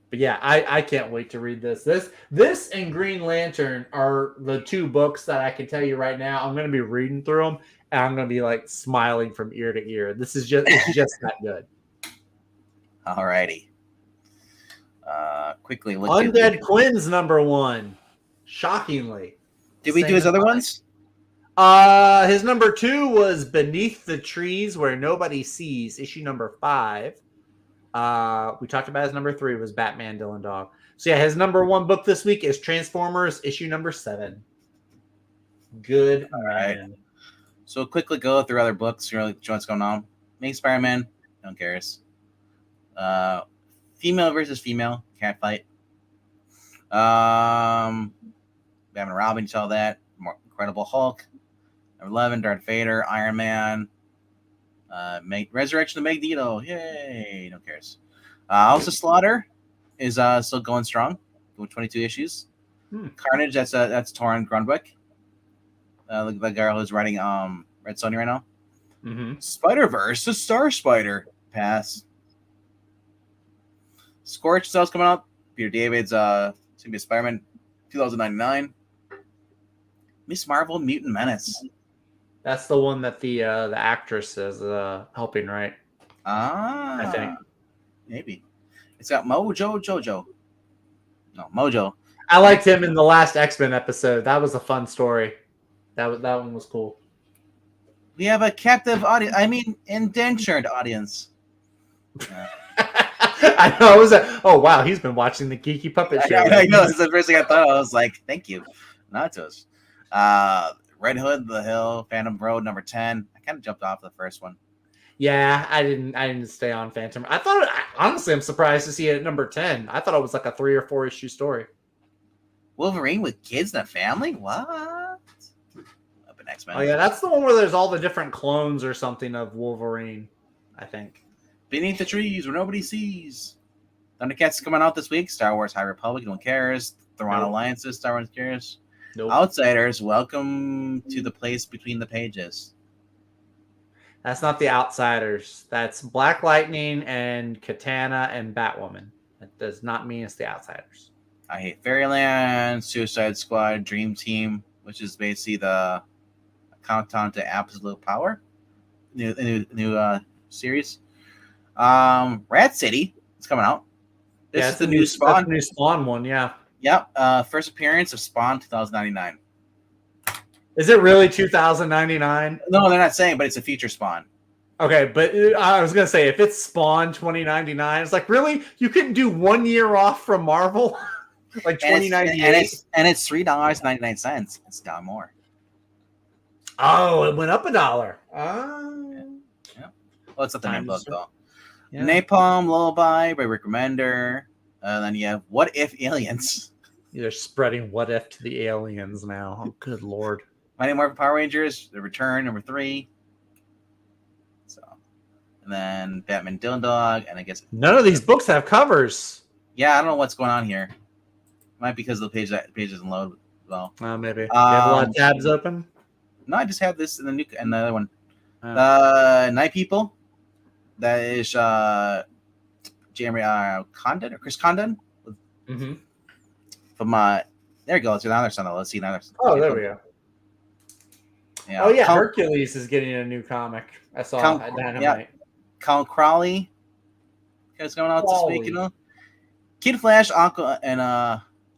but yeah, I can't wait to read this. This and Green Lantern are the 2 books that I can tell you right now. I'm going to be reading through them, and I'm going to be like smiling from ear to ear. It's just that good. Alrighty. Quickly look Undead Quinn's number 1. Shockingly. Did we do his other ones? His number 2 was Beneath the Trees Where Nobody Sees, issue number 5. We talked about his number 3 was Batman Dylan Dog. So yeah, his number 1 book this week is Transformers issue number 7. Good. All right. So quickly go through other books. You know what's going on. Main Spider-Man. No one cares. Female versus female cat fight. Batman and Robin, you saw that. More Incredible Hulk. Number 11, Darth Vader, Iron Man. Resurrection of Magneto. Yay! No one cares. Also, Slaughter is still going strong with 22 issues. Carnage, that's Torrin Grunwick. The girl who's writing Red Sonja right now. Mm-hmm. Spider-Verse, the Star Spider. Pass. Scorch Cell's coming out Peter David's it's gonna be Spider-Man 2099. Miss Marvel Mutant Menace. That's the one that the actress is helping write. I think. Maybe. It's got Mojo Jojo. No, Mojo. I liked him in the last X-Men episode. That was a fun story. That one was cool. We have a captive audience. I mean, indentured audience. I know. Oh wow, he's been watching the Geeky Puppet Show. I know. This is the first thing I thought. I was like, thank you. Not to us. Red Hood, The Hill, Phantom Road, number 10. I kind of jumped off the first one. Yeah, I didn't stay on Phantom. Honestly, I'm surprised to see it at number 10. I thought it was like a 3 or 4 issue story. Wolverine with kids and a family? What? Up in X-Men. Oh yeah, that's the one where there's all the different clones or something of Wolverine, I think. Beneath the Trees, where nobody sees. Thundercats coming out this week. Star Wars High Republic, no one cares. Thrawn Alliances, Star Wars cares. Nope. Outsiders, welcome to the place between the pages. That's not the Outsiders. That's Black Lightning and Katana and Batwoman. That does not mean it's the Outsiders. I Hate Fairyland, Suicide Squad, Dream Team, which is basically the countdown to absolute power. New series. Rat City is coming out. This is the new Spawn. That's the new Spawn one, yeah. Yep. First appearance of Spawn 2099. Is it really 2099? No, they're not saying, but it's a future Spawn. Okay, but I was gonna say if it's Spawn 2099, it's like really you couldn't do 1 year off from Marvel, like 2098, and it's $3.99. It's down more. Oh, it went up $1. Yeah. Well, it's not the main book though. Yeah. Napalm Lullaby by Rick Remender. Then you have What If Aliens. You're spreading what if to the aliens now. Oh, good lord. Mighty Morphin Power Rangers, The Return, number 3. So, and then Batman Dylan Dog, and I guess None of these books have covers. Yeah, I don't know what's going on here. Might be because the page doesn't load well. Maybe. You have a lot of tabs open. No, I just have this and the other one. Night People. That is Jeremy Condon or Chris Condon. Mm-hmm. From there you go. It's another son. Let's see another. Oh, there we go. Yeah. Oh yeah, Hercules is getting a new comic. I saw at Dynamite. Yeah. Count Crowley. What's going on this week? You know, Kid Flash, Uncle and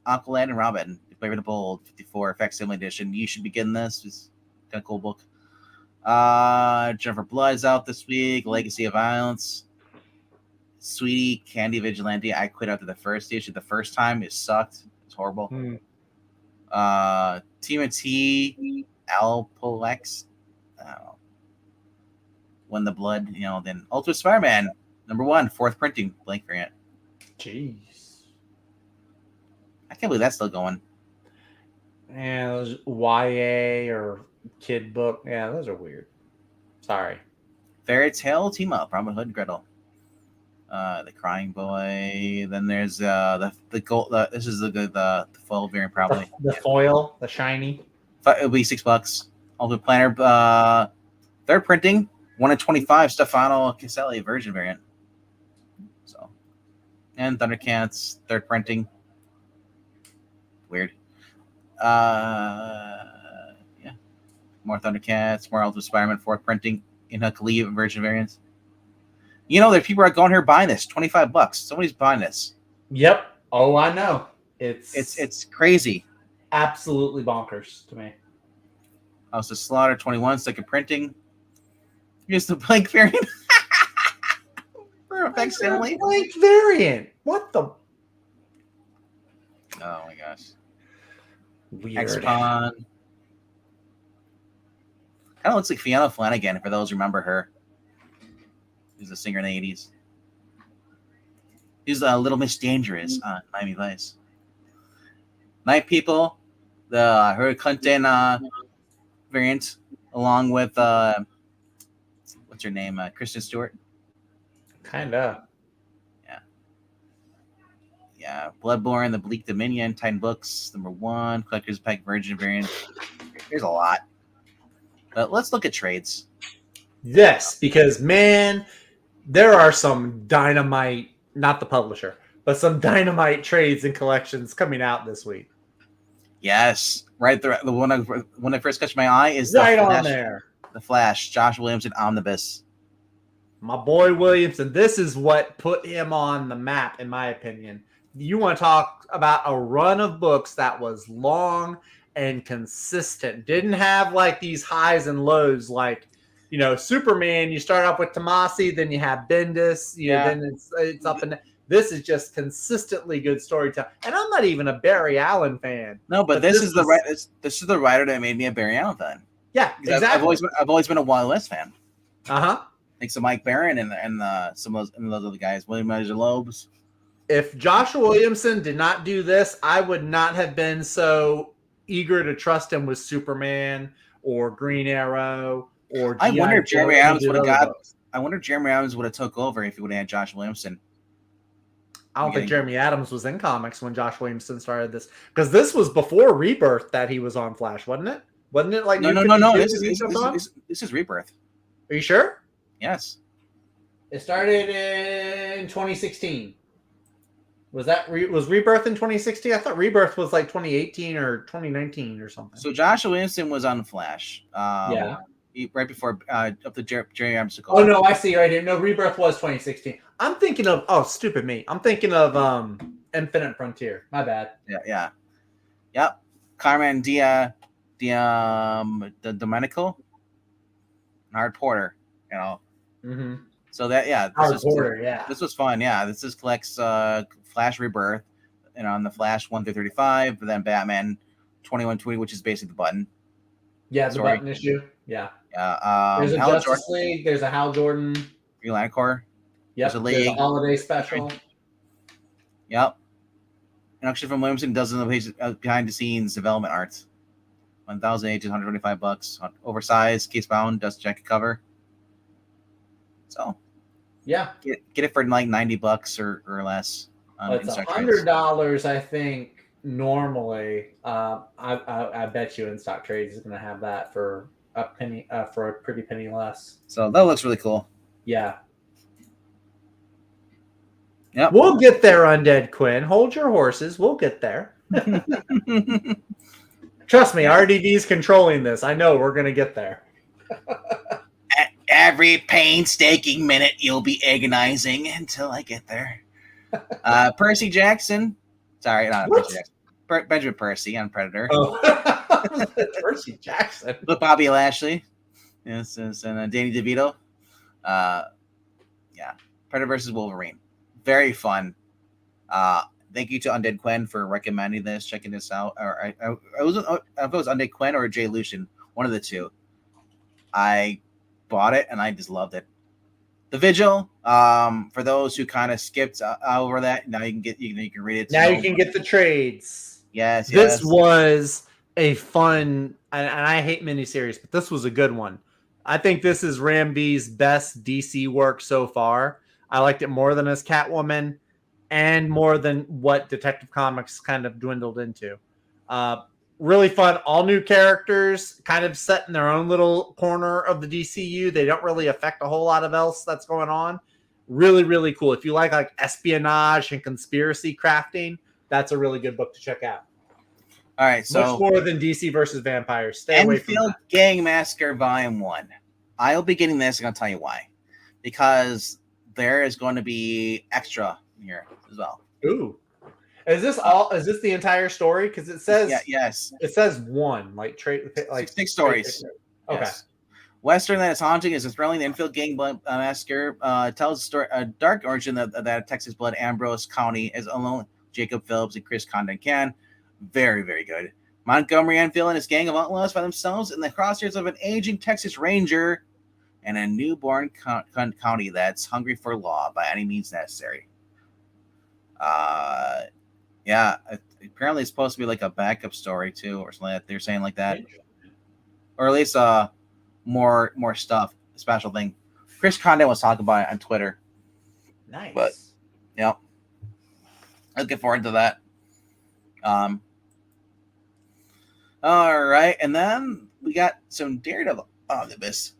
Uncle Ed and Robin. Flavor the Bold 54 facsimile edition. You should be getting this. It's kind of cool book. Jennifer Blood's out this week. Legacy of Violence. Sweetie Candy Vigilante. I quit after the first issue. The first time it sucked. It's horrible. Timothy Alpolex. When the Blood, then Ultimate Spider-Man #1, 4th printing, blank variant. Jeez. I can't believe that's still going. Yeah, those YA or kid book. Yeah, those are weird. Sorry. Fairy Tale Team Up, Robin Hood and Gretel. The Crying Boy. Then there's the gold. This is the foil variant probably. The foil, the shiny. It'll be $6. Ultimate Planner. 3rd printing, 1 in 25. Stefano Caselli version variant. So, and Thundercats 3rd printing. Weird. Yeah. More Thundercats. More Ultimate Spider-Man 4th printing in a Khalif version variants. There people are going here buying this. $25. Somebody's buying this. Yep. Oh, I know. It's crazy. Absolutely bonkers to me. House of Slaughter 21, 2nd printing. Here's the blank variant. For a facsimile. Blank variant. What the? Oh my gosh. Weird. X-Pawn. Kind of looks like Fiona Flanagan, for those who remember her. She's a singer in the 80s. She's Little Miss Dangerous on Miami Vice. Night People, the Hillary Clinton variant, along with what's her name? Kristen Stewart. Kinda. Yeah. Bloodborne, The Bleak Dominion, Titan Books, #1, Collector's Pack Virgin variant. There's a lot. But let's look at trades. Yes, because man, there are some Dynamite, not the publisher, but some dynamite trades and collections coming out this week. Yes, right there. The one when I first catch my eye is Right the Flash, on there. The Flash, Josh Williamson Omnibus. My boy Williamson. This is what put him on the map, in my opinion. You want to talk about a run of books that was long and consistent. Didn't have like these highs and lows like, Superman. You start off with Tomasi, then you have Bendis, then it's up and down. This is just consistently good storytelling. And I'm not even a Barry Allen fan. No, but this is the writer that made me a Barry Allen fan. Yeah, exactly. I've always been a Wild West fan. Uh-huh. Like some Mike Barron and some of those other guys, William Ezer Lobes. If Joshua Williamson did not do this, I would not have been so eager to trust him with Superman or Green Arrow or. I wonder if Jeremy Adams would have took over if he would have had Josh Williamson. I don't think Jeremy Adams was in comics when Josh Williamson started this, because this was before Rebirth that he was on Flash, wasn't it? Wasn't it like no? This is Rebirth. Are you sure? Yes. It started in 2016. Was Rebirth in 2016? I thought Rebirth was like 2018 or 2019 or something. So Josh Williamson was on Flash. Right before up the Jerry Adams. Oh no, I see right here. No, Rebirth was 2016. I'm thinking of stupid me. I'm thinking of Infinite Frontier. My bad. Yeah. Yep. Carmen Domenico, and Howard Porter. Mm-hmm. So that this was fun. Yeah, this collects Flash Rebirth, and on the Flash 1 through 35, but then Batman 2120, which is basically the button. Yeah, the button issue. Yeah. There's a Hal Justice League. There's a Hal Jordan. Green Lantern Corps. Yep. There's a holiday special. Yep. And actually, from Williamson does the behind the scenes development art. 1,825 bucks. Oversized, case bound, dust jacket cover. So, yeah, get it for like $90 or less. It's $100, I think. Normally, I bet you in stock trades is going to have that for a penny, for a pretty penny less. So that looks really cool. Yeah. Yep. We'll get there, Undead Quinn. Hold your horses. We'll get there. Trust me, RDV's controlling this. I know we're going to get there. Every painstaking minute you'll be agonizing until I get there. Percy Jackson. Sorry, not Percy Jackson. Benjamin Percy on Predator. Oh. Percy Jackson. With Bobby Lashley. Yes, and Danny DeVito. Predator versus Wolverine. Very fun. Thank you to Undead Quinn for recommending this, checking this out. Or I wasn't. I don't know if it was Undead Quinn or Jay Lucian, one of the two. I bought it and I just loved it. The Vigil. For those who kind of skipped over that, now you can read it. Now you can get the trades. Yes. This was a fun, and I hate miniseries, but this was a good one. I think this is Ramby's best DC work so far. I liked it more than his Catwoman, and more than what Detective Comics kind of dwindled into. Really fun, all new characters, kind of set in their own little corner of the DCU. They don't really affect a whole lot of else that's going on. Really, really cool. If you like espionage and conspiracy crafting, that's a really good book to check out. All right, so much more than DC versus Vampires. Stay away from that. Gang Massacre Volume 1. I'll be getting this. I'm going to tell you why. Because there is going to be extra here as well. Ooh. Is this all? Is this the entire story? Because it says yes. It says one six stories. Okay. Yes. Western That Is Haunting is a thrilling Enfield gang massacre. Tells the story, a dark origin of that Texas blood. Ambrose County as alone. Jacob Phillips and Chris Condon can. Very, very good. Montgomery Enfield and his gang of outlaws find themselves in the crosshairs of an aging Texas Ranger and a newborn county that's hungry for law by any means necessary. Apparently it's supposed to be like a backup story too, or something like that. They're saying like that, or at least more stuff. A special thing. Chris Condon was talking about it on Twitter. Nice. But looking forward to that. All right, and then we got some Daredevil omnibus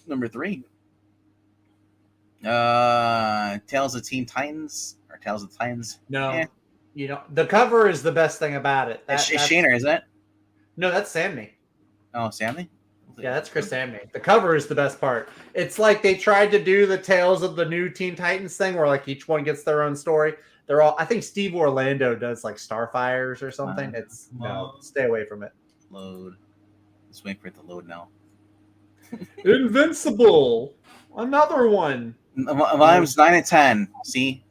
number 3. Tales of Teen Titans or Tales of Titans. No, Yeah, the cover is the best thing about it. it's That's Shaner, isn't it? no, that's Samney. Oh, Sammy. Yeah, that's Chris Samney. The cover is the best part. It's like they tried to do the Tales of the New Teen Titans thing, where like each one gets their own story. They're all. I think Steve Orlando does like Starfires or something. It's no, stay away from it. Load. Let's wait for it to load now. Invincible, another one. Volumes 9 and 10. See,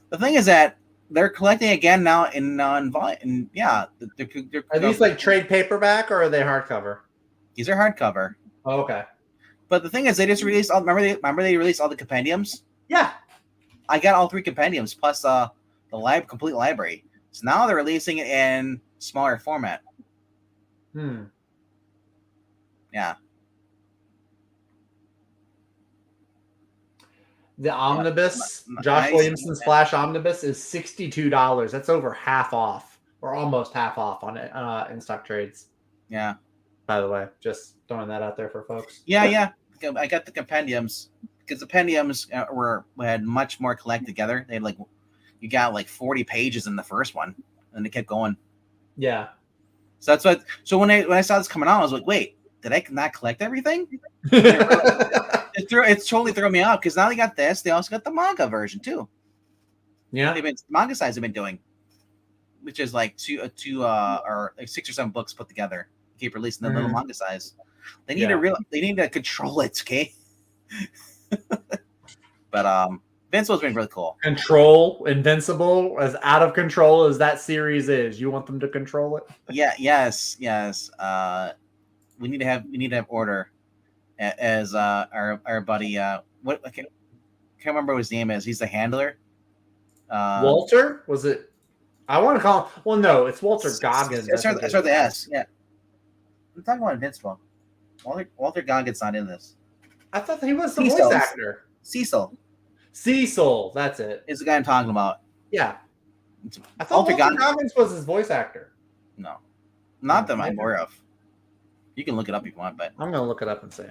the thing is that they're collecting again now in yeah. Are these like trade paperback or are they hardcover? These are hardcover. Oh, okay. But the thing is, they just released all. Remember they released all the compendiums. Yeah, I got all 3 compendiums plus the complete library. So now they're releasing it in smaller format. Yeah. The Omnibus, Josh Nice. Williamson's Flash Omnibus is $62. That's over half off, or almost half off on it in stock trades. Yeah. By the way, just throwing that out there for folks. Yeah. I got the compendiums because the compendiums had much more collect together. They had you got 40 pages in the first one, and they kept going. Yeah. So that's what. So when I saw this coming out, I was like, wait, did I not collect everything? It's totally thrown me off because now they got this. They also got the manga version too. Yeah. Manga size have been doing, which is like two or like 6 or 7 books put together. Keep releasing the little manga size. They need they need to control it, okay? But Invincible's been really cool. Control Invincible, as out of control as that series is, you want them to control it? Yes. We need to have order. As our buddy what I can't remember what his name is. He's the handler. Walter? Was it? I want to call him. Well, no, it's Walter Goggins. That's the S. Yeah, I'm talking about Invincible. Walter Goggins not in this. I thought he was the voice actor. Cecil, that's it. Is the guy I'm talking about. Yeah, I thought Walter Goggins was his voice actor. No, not that I'm aware of. You can look it up if you want, but I'm gonna look it up and see.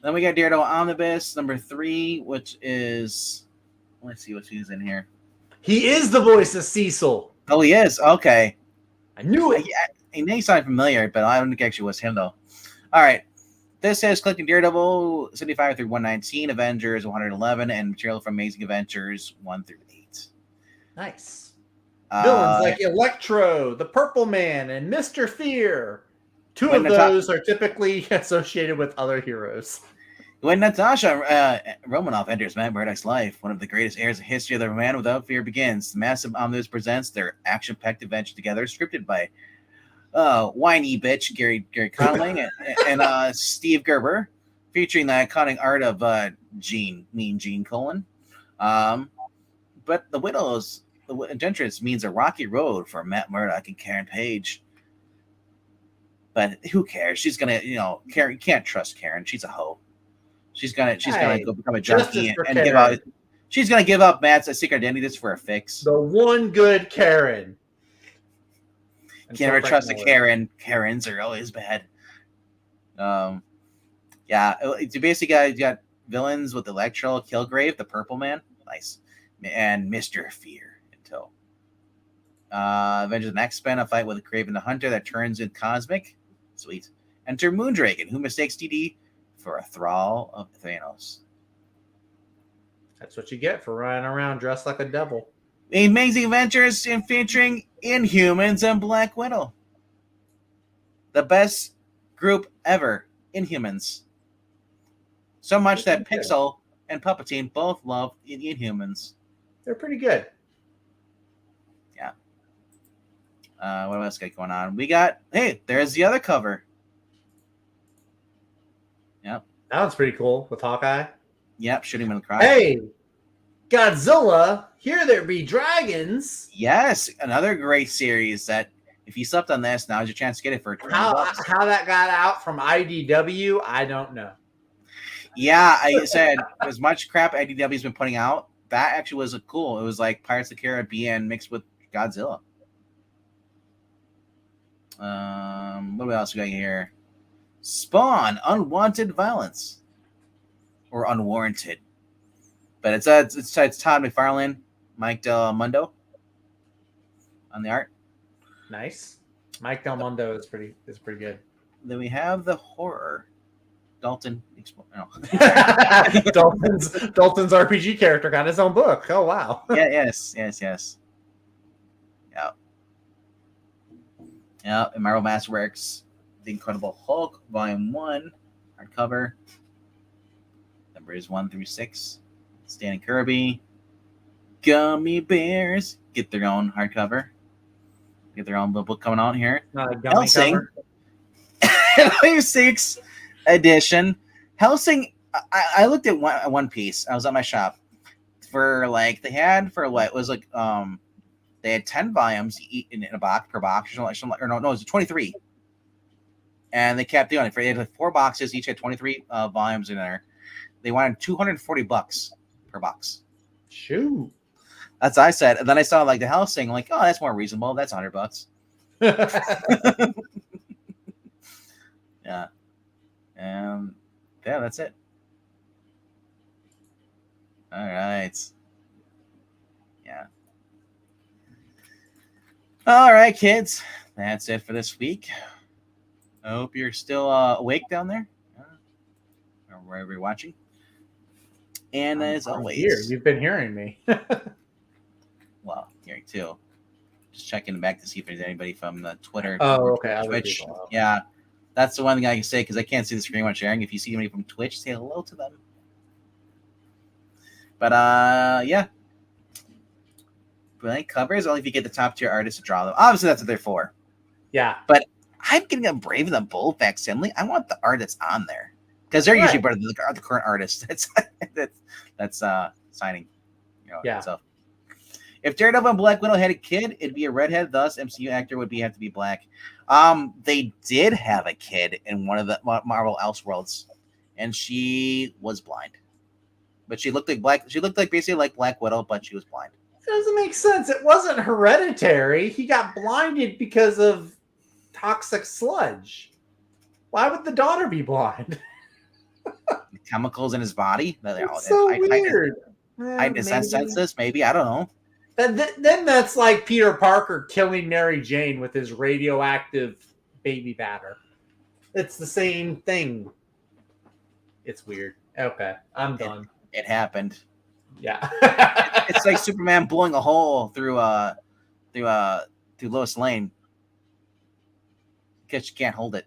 Then we got Daredevil Omnibus number 3, which is, let's see what he's in here. He is the voice of Cecil. Oh, he is. Okay, I knew it. He may sound familiar, but I don't think it actually was him though. All right, this says collecting Daredevil 75 through 119, Avengers 111, and material from Amazing Adventures 1 through 8. Nice. Villains like Electro, the Purple Man, and Mr. Fear. 2 of those are typically associated with other heroes. When Natasha Romanoff enters Matt Murdock's life, one of the greatest eras in history of the Man Without Fear begins. The massive omnibus presents their action-packed adventure together, scripted by whiny bitch Gary Conling and Steve Gerber, featuring the iconic art of Mean Gene Colan. But the Enchantress means a rocky road for Matt Murdock and Karen Page. But who cares? She's gonna, Karen. You can't trust Karen. She's a hoe. She's gonna go become a junkie and give out. She's gonna give up Matt's secret identity just for a fix. The one good Karen. Can't ever trust a Karen. Karens are always bad. Yeah. You basically got villains with Electro, Kilgrave, the Purple Man, nice, and Mr. Fear in tow. Avengers Next spin a fight with Kraven the Hunter that turns in cosmic. Sweet. Enter Moondragon, who mistakes DD for a thrall of Thanos. That's what you get for running around dressed like a devil. Amazing Adventures featuring Inhumans and Black Widow. The best group ever, Inhumans. So much that Pixel and Palpatine both love Inhumans. They're pretty good. Yeah. What else got going on? There's the other cover. Yep. That one's pretty cool with Hawkeye. Yep, shooting him in the crotch. Hey, Godzilla, here there be dragons. Yes, another great series that if you slept on this, now's your chance to get it for $20. How that got out from IDW, I don't know. Yeah, I said as much crap IDW's been putting out, that actually was cool. It was like Pirates of the Caribbean mixed with Godzilla. What else we got here? Spawn, Unwanted Violence. or unwarranted. But it's Todd McFarlane, Mike Del Mundo on the art. Nice. Mike Del Mundo is pretty good. Then we have the horror. Dalton. No. Dalton's RPG character got his own book. Oh wow. Yes. Yeah. And Marvel Masterworks, The Incredible Hulk, Volume 1, hardcover. Numbers 1 through 6. Stan Kirby. Gummy Bears get their own hardcover. Get their own book coming out here. Hellsing. Volume 6 edition. Hellsing. I looked at One Piece. I was at my shop for like they had for what it was like they had 10 volumes in a box per box or something, or no, it was 23. And they kept doing it. They had like 4 boxes, each had 23 volumes in there. They wanted $240 per box. Shoot. That's what I said. And then I saw like the Hellsing, like, oh, that's more reasonable. That's $100. Yeah. Yeah, that's it. All right. Yeah. All right, kids. That's it for this week. I hope you're still awake down there, or wherever you're watching. And as always, here. You've been hearing me. Well, hearing too. Just checking back to see if there's anybody from the Twitter. Oh, okay. Twitch. Yeah, that's the one thing I can say because I can't see the screen when I'm sharing. If you see anybody from Twitch, say hello to them. But yeah. Blank covers only if you get the top tier artists to draw them. Obviously, that's what they're for. Yeah. But I'm getting a Brave and the Bold facsimile. I want the art that's on there because they're usually better than the current artist. That's signing. Yeah. So if Daredevil and Black Widow had a kid, it'd be a redhead. Thus, MCU actor would have to be black. They did have a kid in one of the Marvel Elseworlds, and she was blind. But she looked like black. She looked like basically like Black Widow, but she was blind. It doesn't make sense. It wasn't hereditary. He got blinded because of toxic sludge. Why would the daughter be blind? The chemicals in his body. That's so weird. I sense this. Maybe I don't know. Then that's like Peter Parker killing Mary Jane with his radioactive baby batter. It's the same thing. It's weird. Okay, I'm done. It happened. Yeah. It's like Superman blowing a hole through Lois Lane because she can't hold it.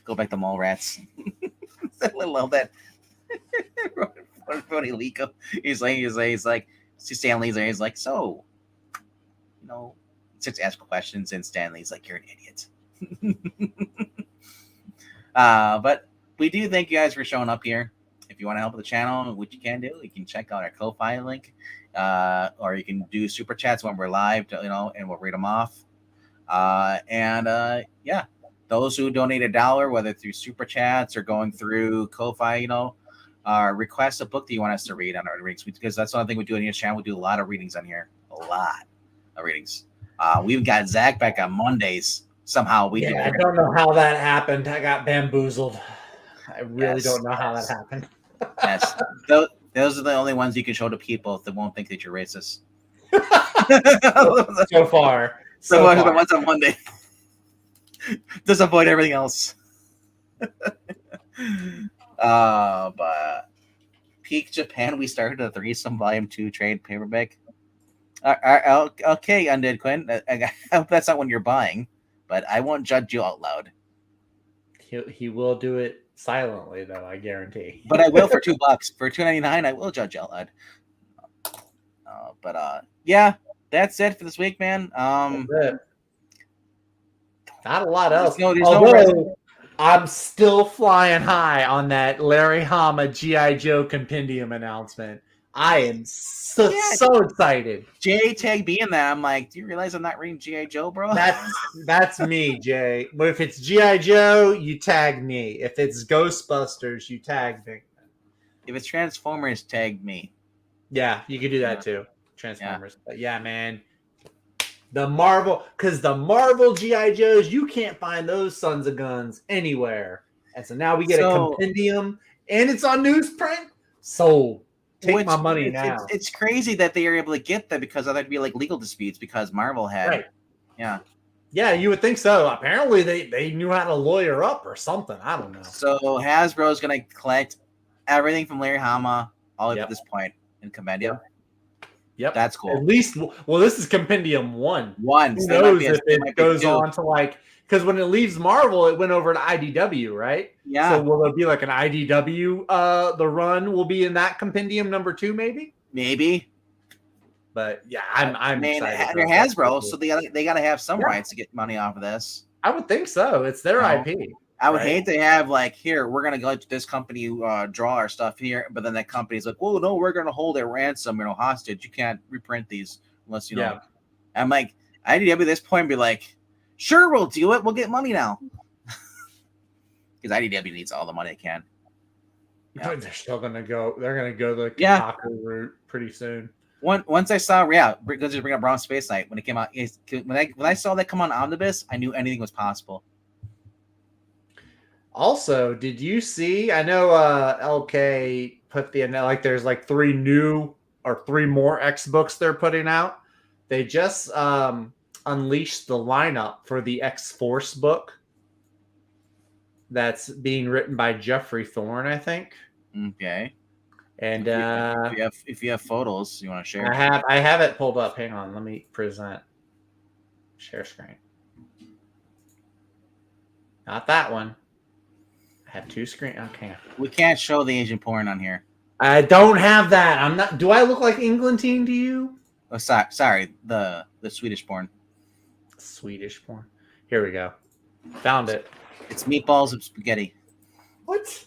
Go back to Mallrats. I love that. Lico. He's like Stanley's there. He's like, so, starts asking questions, and Stanley's like, you're an idiot. But we do thank you guys for showing up here. If you want to help the channel, which you can do, you can check out our Ko-Fi link, or you can do super chats when we're live, and we'll read them off. Yeah, those who donate $1, whether through super chats or going through Ko-Fi, request a book that you want us to read on our readings, because that's one thing we do on this channel. We do a lot of readings on here, a lot of readings. We've got Zach back on Mondays. Somehow I don't know how that happened. I got bamboozled. I really don't know how that happened. Yes, those are the only ones you can show to people that won't think that you're racist. So far. The ones on Monday. Just avoid everything else. But Peak Japan, we started a threesome volume 2 trade paperback. Okay, Undead Quinn. I hope that's not one you're buying, but I won't judge you out loud. He will do it silently, though, I guarantee. But I will for $2. For $2.99, I will judge you out loud. But yeah, that's it for this week, man. Not a lot else. Although, I'm still flying high on that Larry Hama G.I. Joe compendium announcement. I am so excited. Jay tagged me in that. I'm like, do you realize I'm not reading G.I. Joe, bro? That's me, Jay. But if it's G.I. Joe, you tag me. If it's Ghostbusters, you tag me. If it's Transformers, tag me. Yeah, you could do that too. Transformers. Yeah. But yeah, man. The Marvel G.I. Joes, you can't find those sons of guns anywhere. And so now we get a compendium and it's on newsprint. Sold. Take my money it's, now. It's crazy that they were able to get that because there'd be like legal disputes because Marvel had. Right. Yeah. Yeah, you would think so. Apparently, they knew how to lawyer up or something. I don't know. So Hasbro is going to collect everything from Larry Hama all the way to this point in Compendium. Yep. That's cool. At least, well, this is Compendium 1. Who So knows if it goes on to like, because when it leaves Marvel, it went over to IDW, right? Yeah. So will there be like an IDW? The run will be in that Compendium number 2, maybe. Maybe. But yeah, I'm excited. They're Hasbro, so they got to have some rights to get money off of this. I would think so. It's their IP. I would hate to have like, here, we're gonna go to this company, draw our stuff here, but then that company's like, well, no, we're gonna hold it ransom, hostage. You can't reprint these unless you know. Yeah. I'm like, IDW at this point be like, sure, we'll do it. We'll get money now. Because IDW needs all the money it can. Yeah. They're still gonna go. They're gonna go the Kotaku route pretty soon. Once I saw, let's just bring up Brown Space Knight when it came out. When I saw that come on Omnibus, I knew anything was possible. Also, did you see? I know LK put there's like 3 more X books they're putting out. They just unleashed the lineup for the X Force book. That's being written by Jeffrey Thorne, I think. Okay. And if you have photos you want to share, I have it pulled up. Hang on, let me present. Share screen. Not that one. I have 2 screens. Okay. We can't show the Asian porn on here. I don't have that. I'm not. Do I look like Englantine to you? Oh, sorry. The Swedish porn. Swedish porn. Here we go. Found it. It's meatballs and spaghetti. What?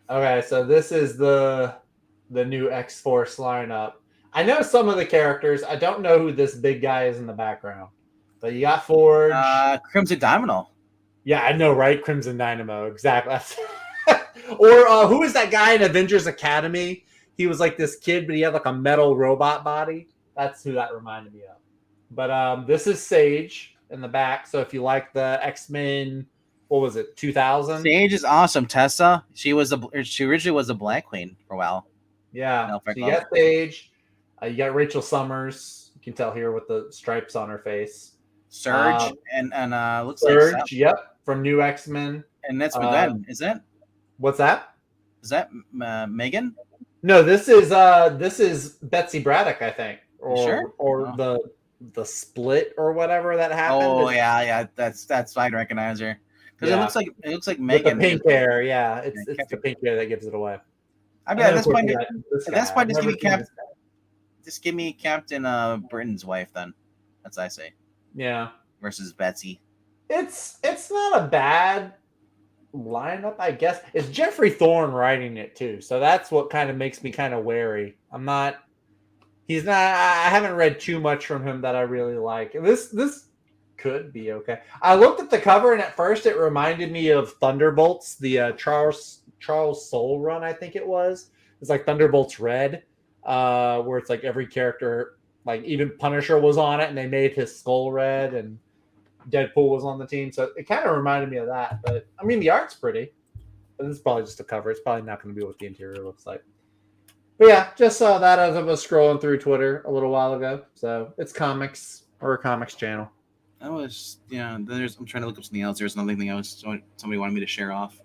Okay, so this is the new X-Force lineup. I know some of the characters. I don't know who this big guy is in the background. But you got Forge. Crimson Dynamo. Yeah, I know, right? Crimson Dynamo. Exactly. Or who is that guy in Avengers Academy? He was like this kid, but he had like a metal robot body. That's who that reminded me of. But this is Sage in the back. So if you like the X-Men, what was it, 2000? Sage is awesome. Tessa, she originally was a Black Queen for a while. Yeah. So you got Sage. You got Rachel Summers. You can tell here with the stripes on her face. Surge and looks Surge, like yep, from New X-Men. And that's Megan, is it? What's that? Is that Megan? No, this is Betsy Braddock, I think, or the split or whatever that happened. Oh yeah, that's I'd recognize her because it looks like Megan. With the pink hair, yeah, it's the pink hair that gives it away. I mean, at this point, just give me Captain Britain's wife then. That's what I say. Yeah. Versus Betsy. It's not a bad lineup, I guess. It's Jeffrey Thorne writing it too, so that's what kind of makes me kind of wary. I haven't read too much from him that I really like. This could be okay. I looked at the cover and at first it reminded me of Thunderbolts, the Charles Soule run, I think it was. It's like Thunderbolts Red, where it's like every character, like even Punisher was on it and they made his skull red and Deadpool was on the team. So it kind of reminded me of that. But I mean, the art's pretty. But this is probably just a cover. It's probably not going to be what the interior looks like. But yeah, just saw that as I was scrolling through Twitter a little while ago. So it's comics or a comics channel. I'm trying to look up something else. There's another thing somebody wanted me to share off.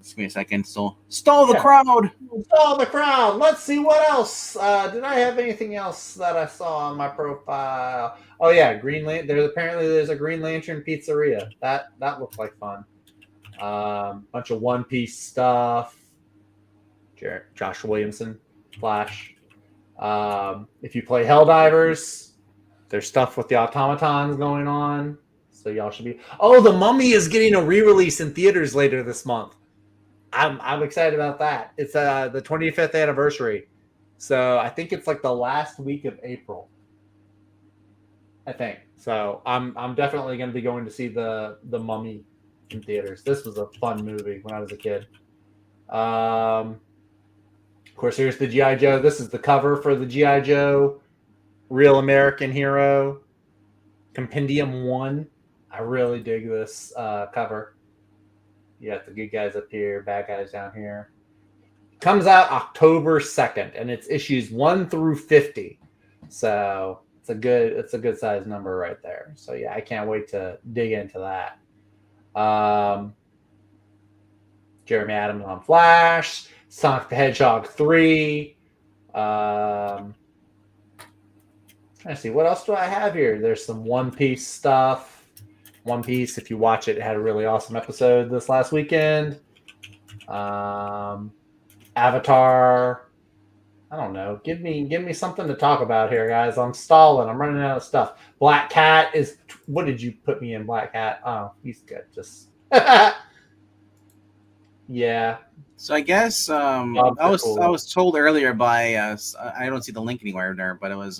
Just give me a second. Stole the crowd. Stole the crowd. Let's see what else. Did I have anything else that I saw on my profile? Oh yeah, Green Lantern. There's a Green Lantern pizzeria. That looked like fun. Bunch of One Piece stuff. Josh Williamson, Flash. If you play Helldivers, there's stuff with the automatons going on. So y'all should be. Oh, The Mummy is getting a re-release in theaters later this month. I'm excited about that. It's the 25th anniversary, so I think it's like the last week of April. I think so. I'm definitely going to be going to see the Mummy in theaters. This was a fun movie when I was a kid. Of course, here's the G.I. Joe. This is the cover for the G.I. Joe Real American Hero Compendium 1. I really dig this cover. You got the good guys up here, bad guys down here. Comes out October 2nd, and it's issues 1 through 50. So it's a good size number right there. So yeah, I can't wait to dig into that. Jeremy Adams on Flash, Sonic the Hedgehog 3. Let's see, what else do I have here? There's some One Piece stuff. One Piece, if you watch it, had a really awesome episode this last weekend. Avatar. I don't know. Give me something to talk about here, guys. I'm stalling. I'm running out of stuff. Black Cat is. What did you put me in, Black Cat? Oh, he's good. Just yeah. So I guess I was told earlier by I don't see the link anywhere there, but it was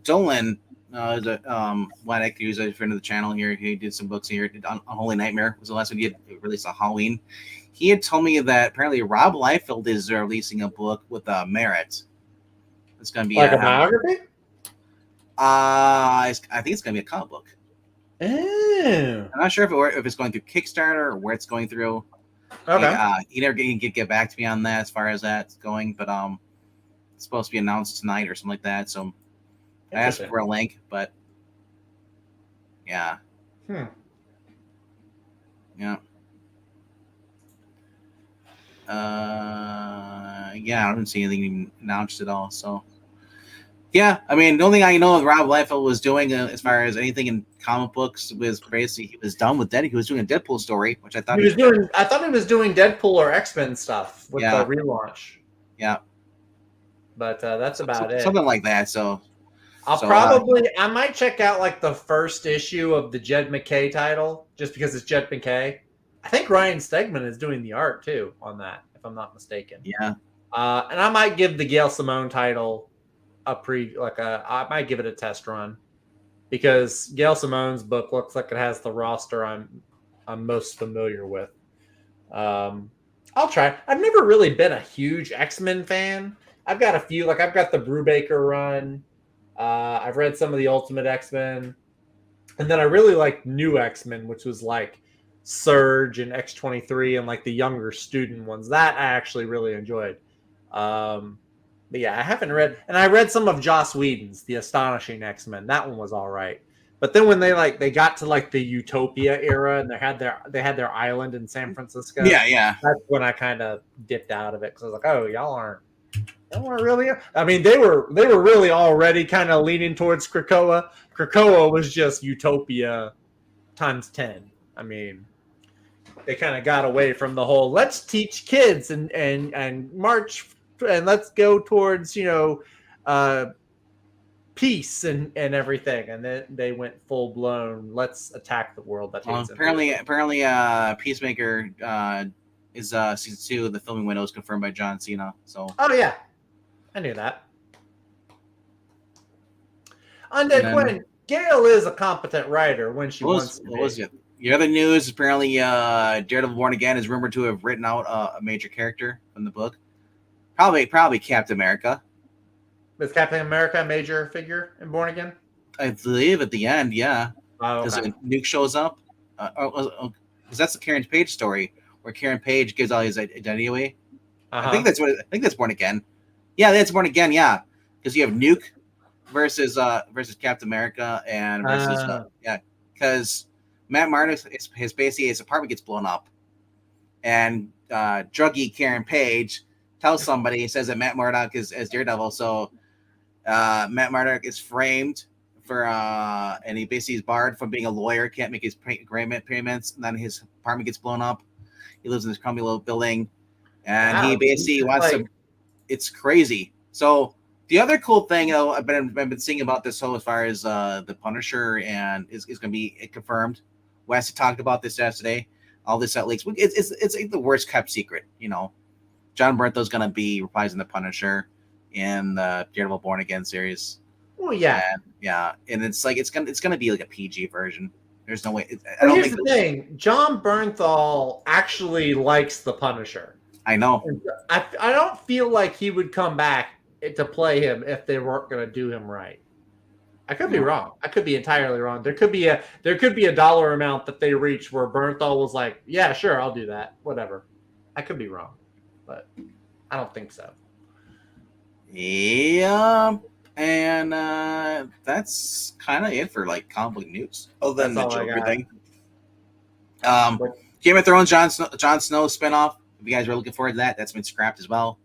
Dolan. One actor who's a friend of the channel here. He did some books here. On Holy Nightmare was the last one he had released on Halloween. He had told me that apparently Rob Liefeld is releasing a book with Merit. It's going to be like a biography. I think it's going to be a comic book. Oh. I'm not sure if it's going through Kickstarter or where it's going through. Okay. He never get back to me on that as far as that's going, but it's supposed to be announced tonight or something like that. So I asked for a link, but yeah. Yeah. Yeah, I don't see anything even announced at all. So yeah, I mean, the only thing I know Rob Liefeld was doing as far as anything in comic books was basically he was done with that. He was doing a Deadpool story, which I thought he was doing. I thought he was doing Deadpool or X-Men stuff with the relaunch. Yeah, but that's about it. Something like that. So I might check out like the first issue of the Jed McKay title just because it's Jed McKay. I think Ryan Stegman is doing the art too on that, if I'm not mistaken. Yeah. And I might give the Gail Simone title I might give it a test run because Gail Simone's book looks like it has the roster I'm most familiar with. I'll try. I've never really been a huge X-Men fan. I've got a few, like I've got the Brubaker run. I've read some of the Ultimate X-Men, and then I really like New X-Men, which was like Surge and X-23 and like the younger student ones. That I actually really enjoyed. But yeah, I haven't read, and I read some of Joss Whedon's The Astonishing X-Men. That one was all right. But then when they got to like the Utopia era and they had their island in San Francisco. Yeah. That's when I kind of dipped out of it because I was like, oh, y'all aren't really. I mean, they were really already kind of leaning towards Krakoa. Krakoa was just Utopia times 10. I mean, they kind of got away from the whole let's teach kids and march and let's go towards peace and everything, and then they went full blown let's attack the world that hates apparently Peacemaker is season 2 of the filming window is confirmed by John Cena. So yeah, I knew that. Undead Quinn, Gail is a competent writer when she wants to be. What was it? The other news, apparently Daredevil Born Again is rumored to have written out a major character from the book. Probably Captain America. Is Captain America a major figure in Born Again? I believe at the end, yeah. Because Nuke shows up. Because that's the Karen Page story, where Karen Page gives all his identity away. I think that's Born Again. Yeah, that's Born Again. Yeah, because you have Nuke versus Captain America and versus because Matt Murdock his apartment gets blown up, and druggy Karen Page tells somebody, says that Matt Murdock is as Daredevil. So Matt Murdock is framed for and he basically is barred from being a lawyer, can't make his payments, and then his apartment gets blown up. He lives in this crumbly little building, and he basically wants to. It's crazy. So the other cool thing, I've been seeing about this whole as far as the Punisher and is going to be confirmed. Wes talked about this yesterday. All this at leaks. It's like the worst kept secret, John Bernthal is going to be reprising the Punisher in the Daredevil Born Again series. Oh yeah, and it's like it's gonna be like a PG version. There's no way. Here's the thing: John Bernthal actually likes the Punisher. I know. I don't feel like he would come back to play him if they weren't going to do him right. I could be wrong. I could be entirely wrong. There could be a dollar amount that they reached where Bernthal was like, "Yeah, sure, I'll do that. Whatever." I could be wrong, but I don't think so. Yeah, and that's kind of it for like comic book news. Other than That's the all I Joker got. thing. Game of Thrones, Jon Snow spinoff. If you guys were looking forward to that, that's been scrapped as well.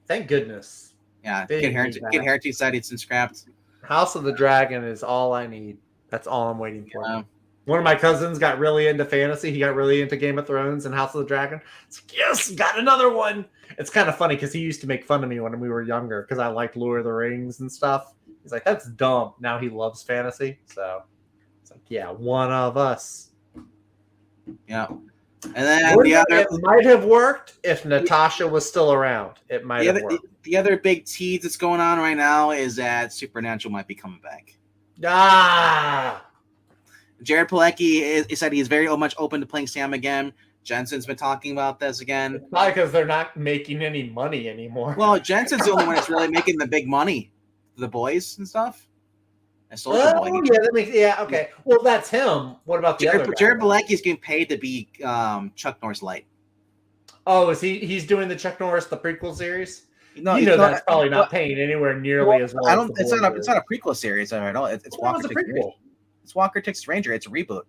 Thank goodness. Yeah, They Kid didn't need that. Harington said it's been scrapped. House of the Dragon is all I need. That's all I'm waiting for. Yeah. One of my cousins got really into fantasy. He got really into Game of Thrones and House of the Dragon. It's like, yes, got another one. It's kind of funny because he used to make fun of me when we were younger because I liked Lord of the Rings and stuff. He's like, that's dumb. Now he loves fantasy. So it's like, yeah, one of us. Yeah. And then it might have worked if Natasha was still around. It might have worked. The other big tease that's going on right now is that Supernatural might be coming back. Jared Padalecki said he's very much open to playing Sam again. Jensen's been talking about this again. It's probably because they're not making any money anymore. Well, Jensen's the only one that's really making the big money. The boys and stuff. And Soldier Boy. Okay. Well, that's him. What about the other guy? Jared Padalecki's getting paid to be Chuck Norris light. Oh, is he's doing the Chuck Norris the prequel series? No, that's probably not paying anywhere nearly as well. It's not a prequel series at all. It's Walker Takes Ranger. It's Walker Takes Ranger. It's a reboot.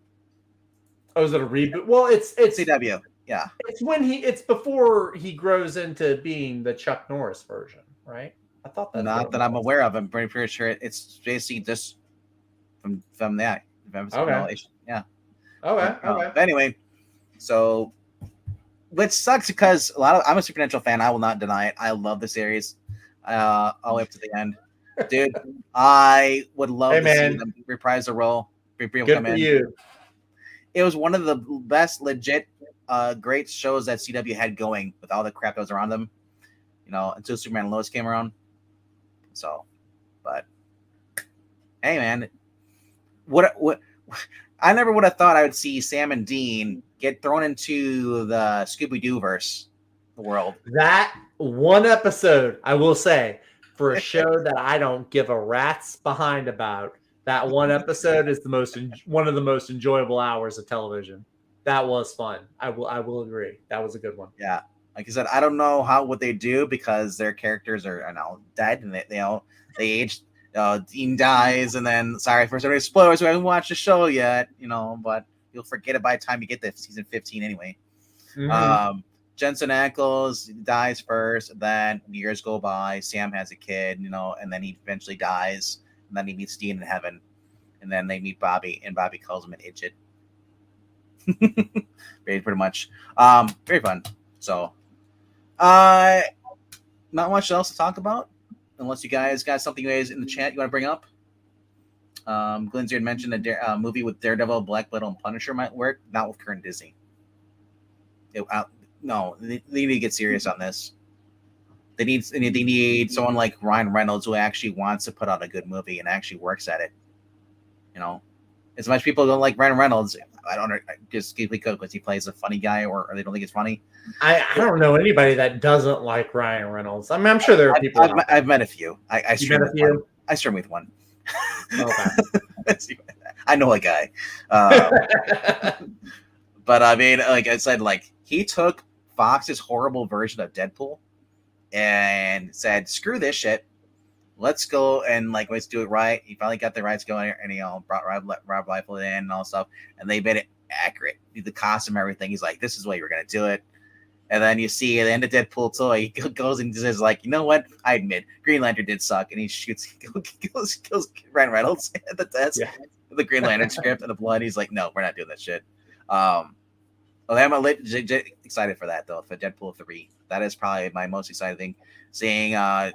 Oh, is it a reboot? Well, it's CW. Yeah. It's before he grows into being the Chuck Norris version, right? I thought that. Not that I'm aware of. I'm pretty sure it's basically just from that. Okay. Yeah. Okay. But anyway, so which sucks because I'm a Supernatural fan. I will not deny it. I love the series all the way up to the end. Dude, I would love to see them reprise the role. Good for you. It was one of the best legit great shows that CW had going with all the crap that was around them, until Superman and Lois came around. So, but hey, man, what I never would have thought I would see Sam and Dean get thrown into the Scooby-Doo verse world. That one episode, I will say, for a show that I don't give a rat's behind about, that one episode is one of the most enjoyable hours of television. That was fun. I will agree. That was a good one. Yeah. Like I said, I don't know what they do because their characters are now dead and they aged. Dean dies, and then sorry for some spoilers. We haven't watched the show yet, but you'll forget it by the time you get to season 15 anyway. Mm-hmm. Jensen Ackles dies first, then years go by. Sam has a kid, and then he eventually dies, and then he meets Dean in heaven, and then they meet Bobby, and Bobby calls him an idiot. Pretty much, very fun. So, not much else to talk about. Unless you guys got something in the chat you want to bring up. Glenn had mentioned a movie with Daredevil, Black Widow, and Punisher might work. Not with current Disney. No, they need to get serious on this. They need someone like Ryan Reynolds who actually wants to put out a good movie and actually works at it. As much people don't like Ryan Reynolds, I don't just because he plays a funny guy or they don't think it's funny. I don't know anybody that doesn't like Ryan Reynolds. I mean, I'm sure there are people. I've met a few. I stream with one. I stream with one. Okay. I know a guy. But I mean, like I said, he took Fox's horrible version of Deadpool and said, "Screw this shit. Let's go and let's do it right." He finally got the rights going, and brought Rob Liefeld in and all stuff, and they made it accurate. The costume, everything. He's like, "This is the way we're gonna do it." And then you see at the end of Deadpool 2, he goes and says, "You know what? I admit Green Lantern did suck," and he kills Ryan Reynolds at the desk, the Green Lantern script and the blood. He's like, "No, we're not doing that shit." I'm excited for that though. For Deadpool 3, that is probably my most exciting thing. Seeing, as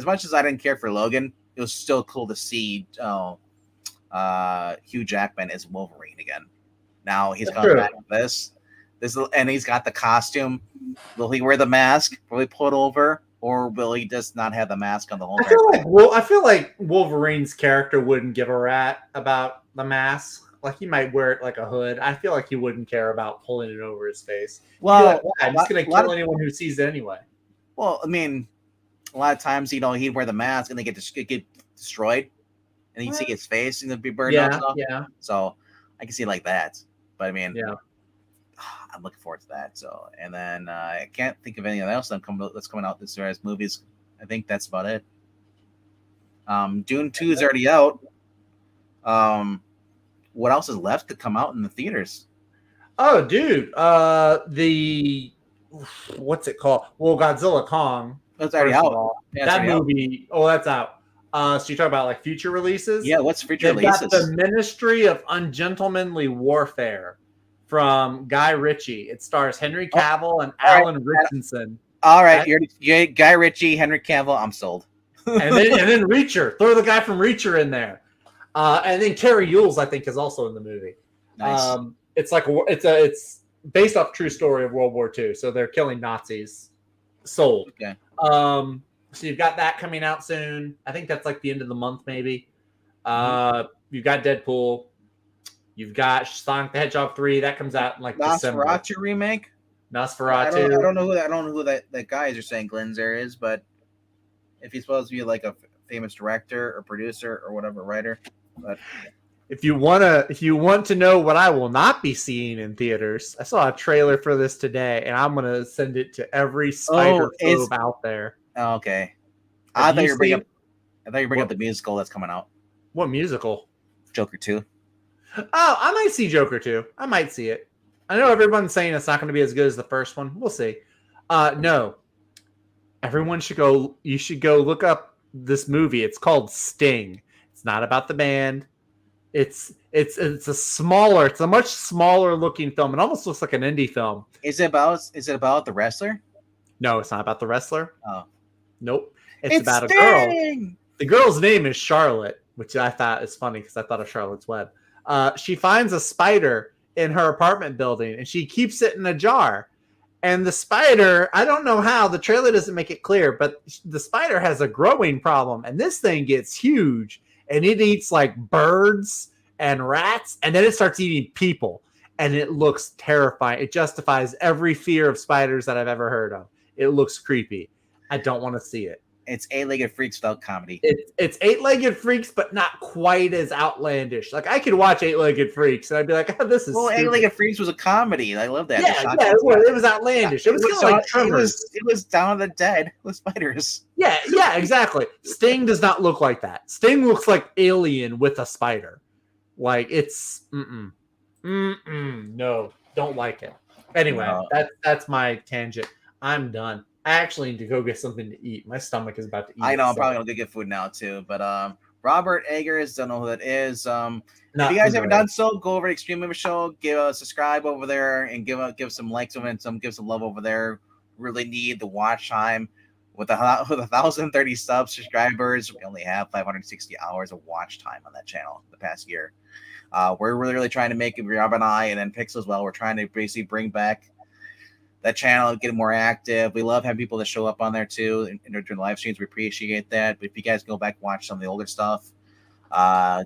much as I didn't care for Logan, it was still cool to see Hugh Jackman as Wolverine again. Now he's coming back with this, and he's got the costume. Will he wear the mask? Will he pull it over, or will he just not have the mask on the whole time? I feel like Wolverine's character wouldn't give a rat about the mask. He might wear it like a hood. I feel like he wouldn't care about pulling it over his face. Well, I'm just going to kill anyone who sees it anyway. Well, I mean, a lot of times, he'd wear the mask and they get destroyed. and you see his face and the be burned Yeah, off. yeah, So I can see it like that. But I mean, yeah. I'm looking forward to that. So, and then I can't think of anything else that's coming out this year as movies. I think that's about it. Dune 2 is already out. What else is left to come out in the theaters? Oh, dude. The what's it called? Well, Godzilla Kong. It's already First of out. all, Yeah, it's that already out. movie. Oh, that's out. So you're talking about like future releases? Yeah, what's future They've releases? got the Ministry of Ungentlemanly Warfare from Guy Ritchie. It stars Henry Cavill and Alan Richardson. All right, you're Guy Ritchie, Henry Cavill. I'm sold. and then Reacher. Throw the guy from Reacher in there. And then Carrie Yules, I think, is also in the movie. Nice. It's based off true story of World War II. So they're killing Nazis. Sold. Okay. So you've got that coming out soon. I think that's like the end of the month, maybe. You've got Deadpool. You've got Sonic the Hedgehog 3. That comes out in like December. Nosferatu remake. Nosferatu. I don't know who that guy is. You're saying Glenzer is, but if he's supposed to be like a famous director or producer or whatever writer, but if you want to know what I will not be seeing in theaters, I saw a trailer for this today, and I'm gonna send it to every spider phobe out there. Oh, okay. I thought you were bringing up the musical that's coming out. What musical? Joker 2. Oh, I might see Joker 2. I might see it. I know everyone's saying it's not going to be as good as the first one. We'll see. No. Everyone should go. You should go look up this movie. It's called Sting. It's not about the band. It's a much smaller looking film. It almost looks like an indie film. Is it about the wrestler? No, it's not about the wrestler. Oh. Nope. It's about Sting! A girl. The girl's name is Charlotte, which I thought is funny because I thought of Charlotte's Web. She finds a spider in her apartment building, and she keeps it in a jar. And the spider, I don't know how, the trailer doesn't make it clear, but the spider has a growing problem, and this thing gets huge, and it eats like birds and rats, and then it starts eating people, and it looks terrifying. It justifies every fear of spiders that I've ever heard of. It looks creepy. I don't want to see it. It's eight-legged freaks without comedy. It's eight-legged freaks, but not quite as outlandish. Like I could watch eight-legged freaks, and I'd be like, "Oh, this is." Well, eight-legged freaks was a comedy. I love that. Yeah, it was outlandish. It was kind of like Tremors. It was Dawn of the Dead with spiders. Yeah, exactly. Sting does not look like that. Sting looks like Alien with a spider. Like it's no, don't like it. Anyway, that's my tangent. I'm done. I actually need to go get something to eat. My stomach is about to eat. I know. I'm probably gonna go get food now too. But Robert Eggers, don't know who that is. If you guys haven't done so, go over to Extreme Movie Show, give a subscribe over there, and give some likes and give some love over there. Really need the watch time. With 1,030 subscribers, we only have 560 hours of watch time on that channel the past year. We're really trying to make it, Rob and I, and then Pixel as well. We're trying to basically bring back that channel, get more active. We love having people that show up on there too and during live streams. We appreciate that. But if you guys go back and watch some of the older stuff,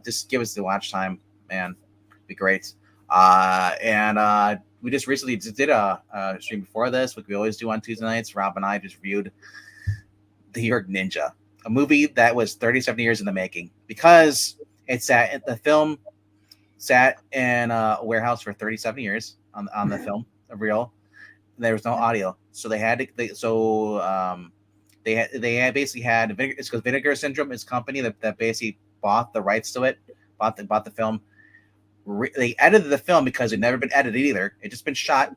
just give us the watch time, man. It'd be great. And we just recently did a stream before this, like we always do on Tuesday nights. Rob and I just reviewed The New York Ninja, a movie that was 37 years in the making because the film sat in a warehouse for 37 years on the film of real. There was no audio, so they had to. They basically had it's because Vinegar Syndrome is a company that basically bought the rights to it, bought the film. They edited the film because it never been edited either. It just been shot,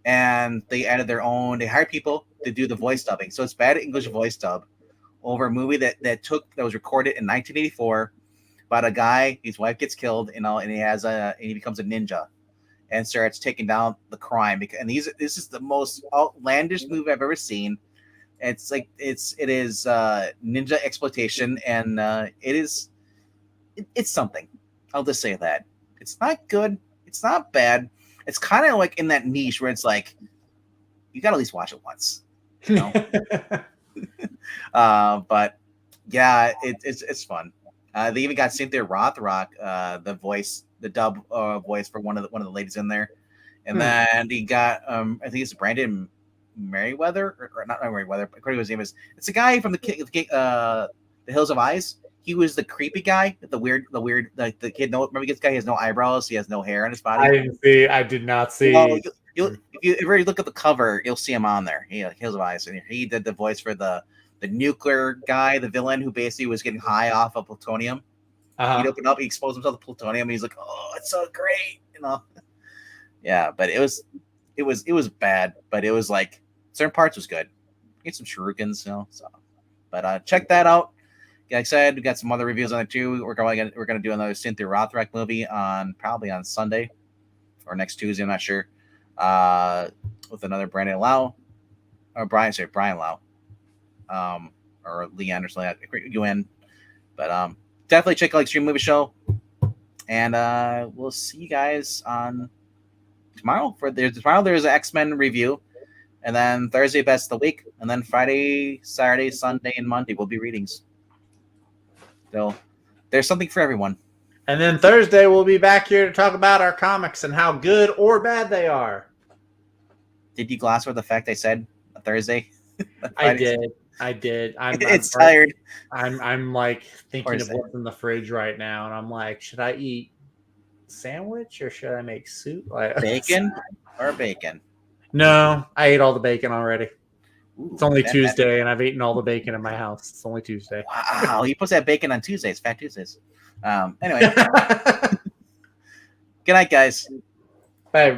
and they added their own. They hired people to do the voice dubbing, so it's bad English voice dub over a movie that was recorded in 1984 about a guy. His wife gets killed, and he becomes a ninja and starts taking down the crime. This is the most outlandish movie I've ever seen. It is ninja exploitation, and it's something. I'll just say that it's not good. It's not bad. It's kind of like in that niche where it's like you got to at least watch it once. You know? But yeah, it's fun. They even got Cynthia Rothrock, the dub voice for one of the ladies in there, and then he got I think it's Brandon Merriweather or not Merriweather. According to his name is, it's a guy from the Hills of Eyes. he was the creepy guy, the weird, the kid. No, remember this guy? He has no eyebrows. He has no hair on his body. I did not see. Well, if you ever look at the cover, you'll see him on there. He has eyes, and he did the voice for the nuclear guy, the villain who basically was getting high off of plutonium. He'd open up, he exposed himself to plutonium, and he's like, "Oh, it's so great," Yeah, but it was bad, but it was like certain parts was good. Get some shurikens, So, but check that out. Like I said, we got some other reviews on it too. We're gonna do another Cynthia Rothrock movie probably on Sunday or next Tuesday. I'm not sure. With another Brandon Lau or Brian Lau, or Lee Anderson, UN. But definitely check out Extreme Movie Show, and we'll see you guys on tomorrow. Tomorrow there's an X-Men review, and then Thursday Best of the Week, and then Friday, Saturday, Sunday, and Monday will be readings. So there's something for everyone. And then Thursday we'll be back here to talk about our comics and how good or bad they are. Did you gloss over the fact I said Thursday? I did. I'm tired. I'm like thinking of what's in the fridge right now, and I'm like, should I eat sandwich or should I make soup? Bacon or bacon? No, I ate all the bacon already. Ooh, it's only Tuesday, and I've eaten all the bacon in my house. It's only Tuesday. Wow, you supposed to have bacon on Tuesdays, Fat Tuesdays. Anyway, good night, guys. Bye, everybody.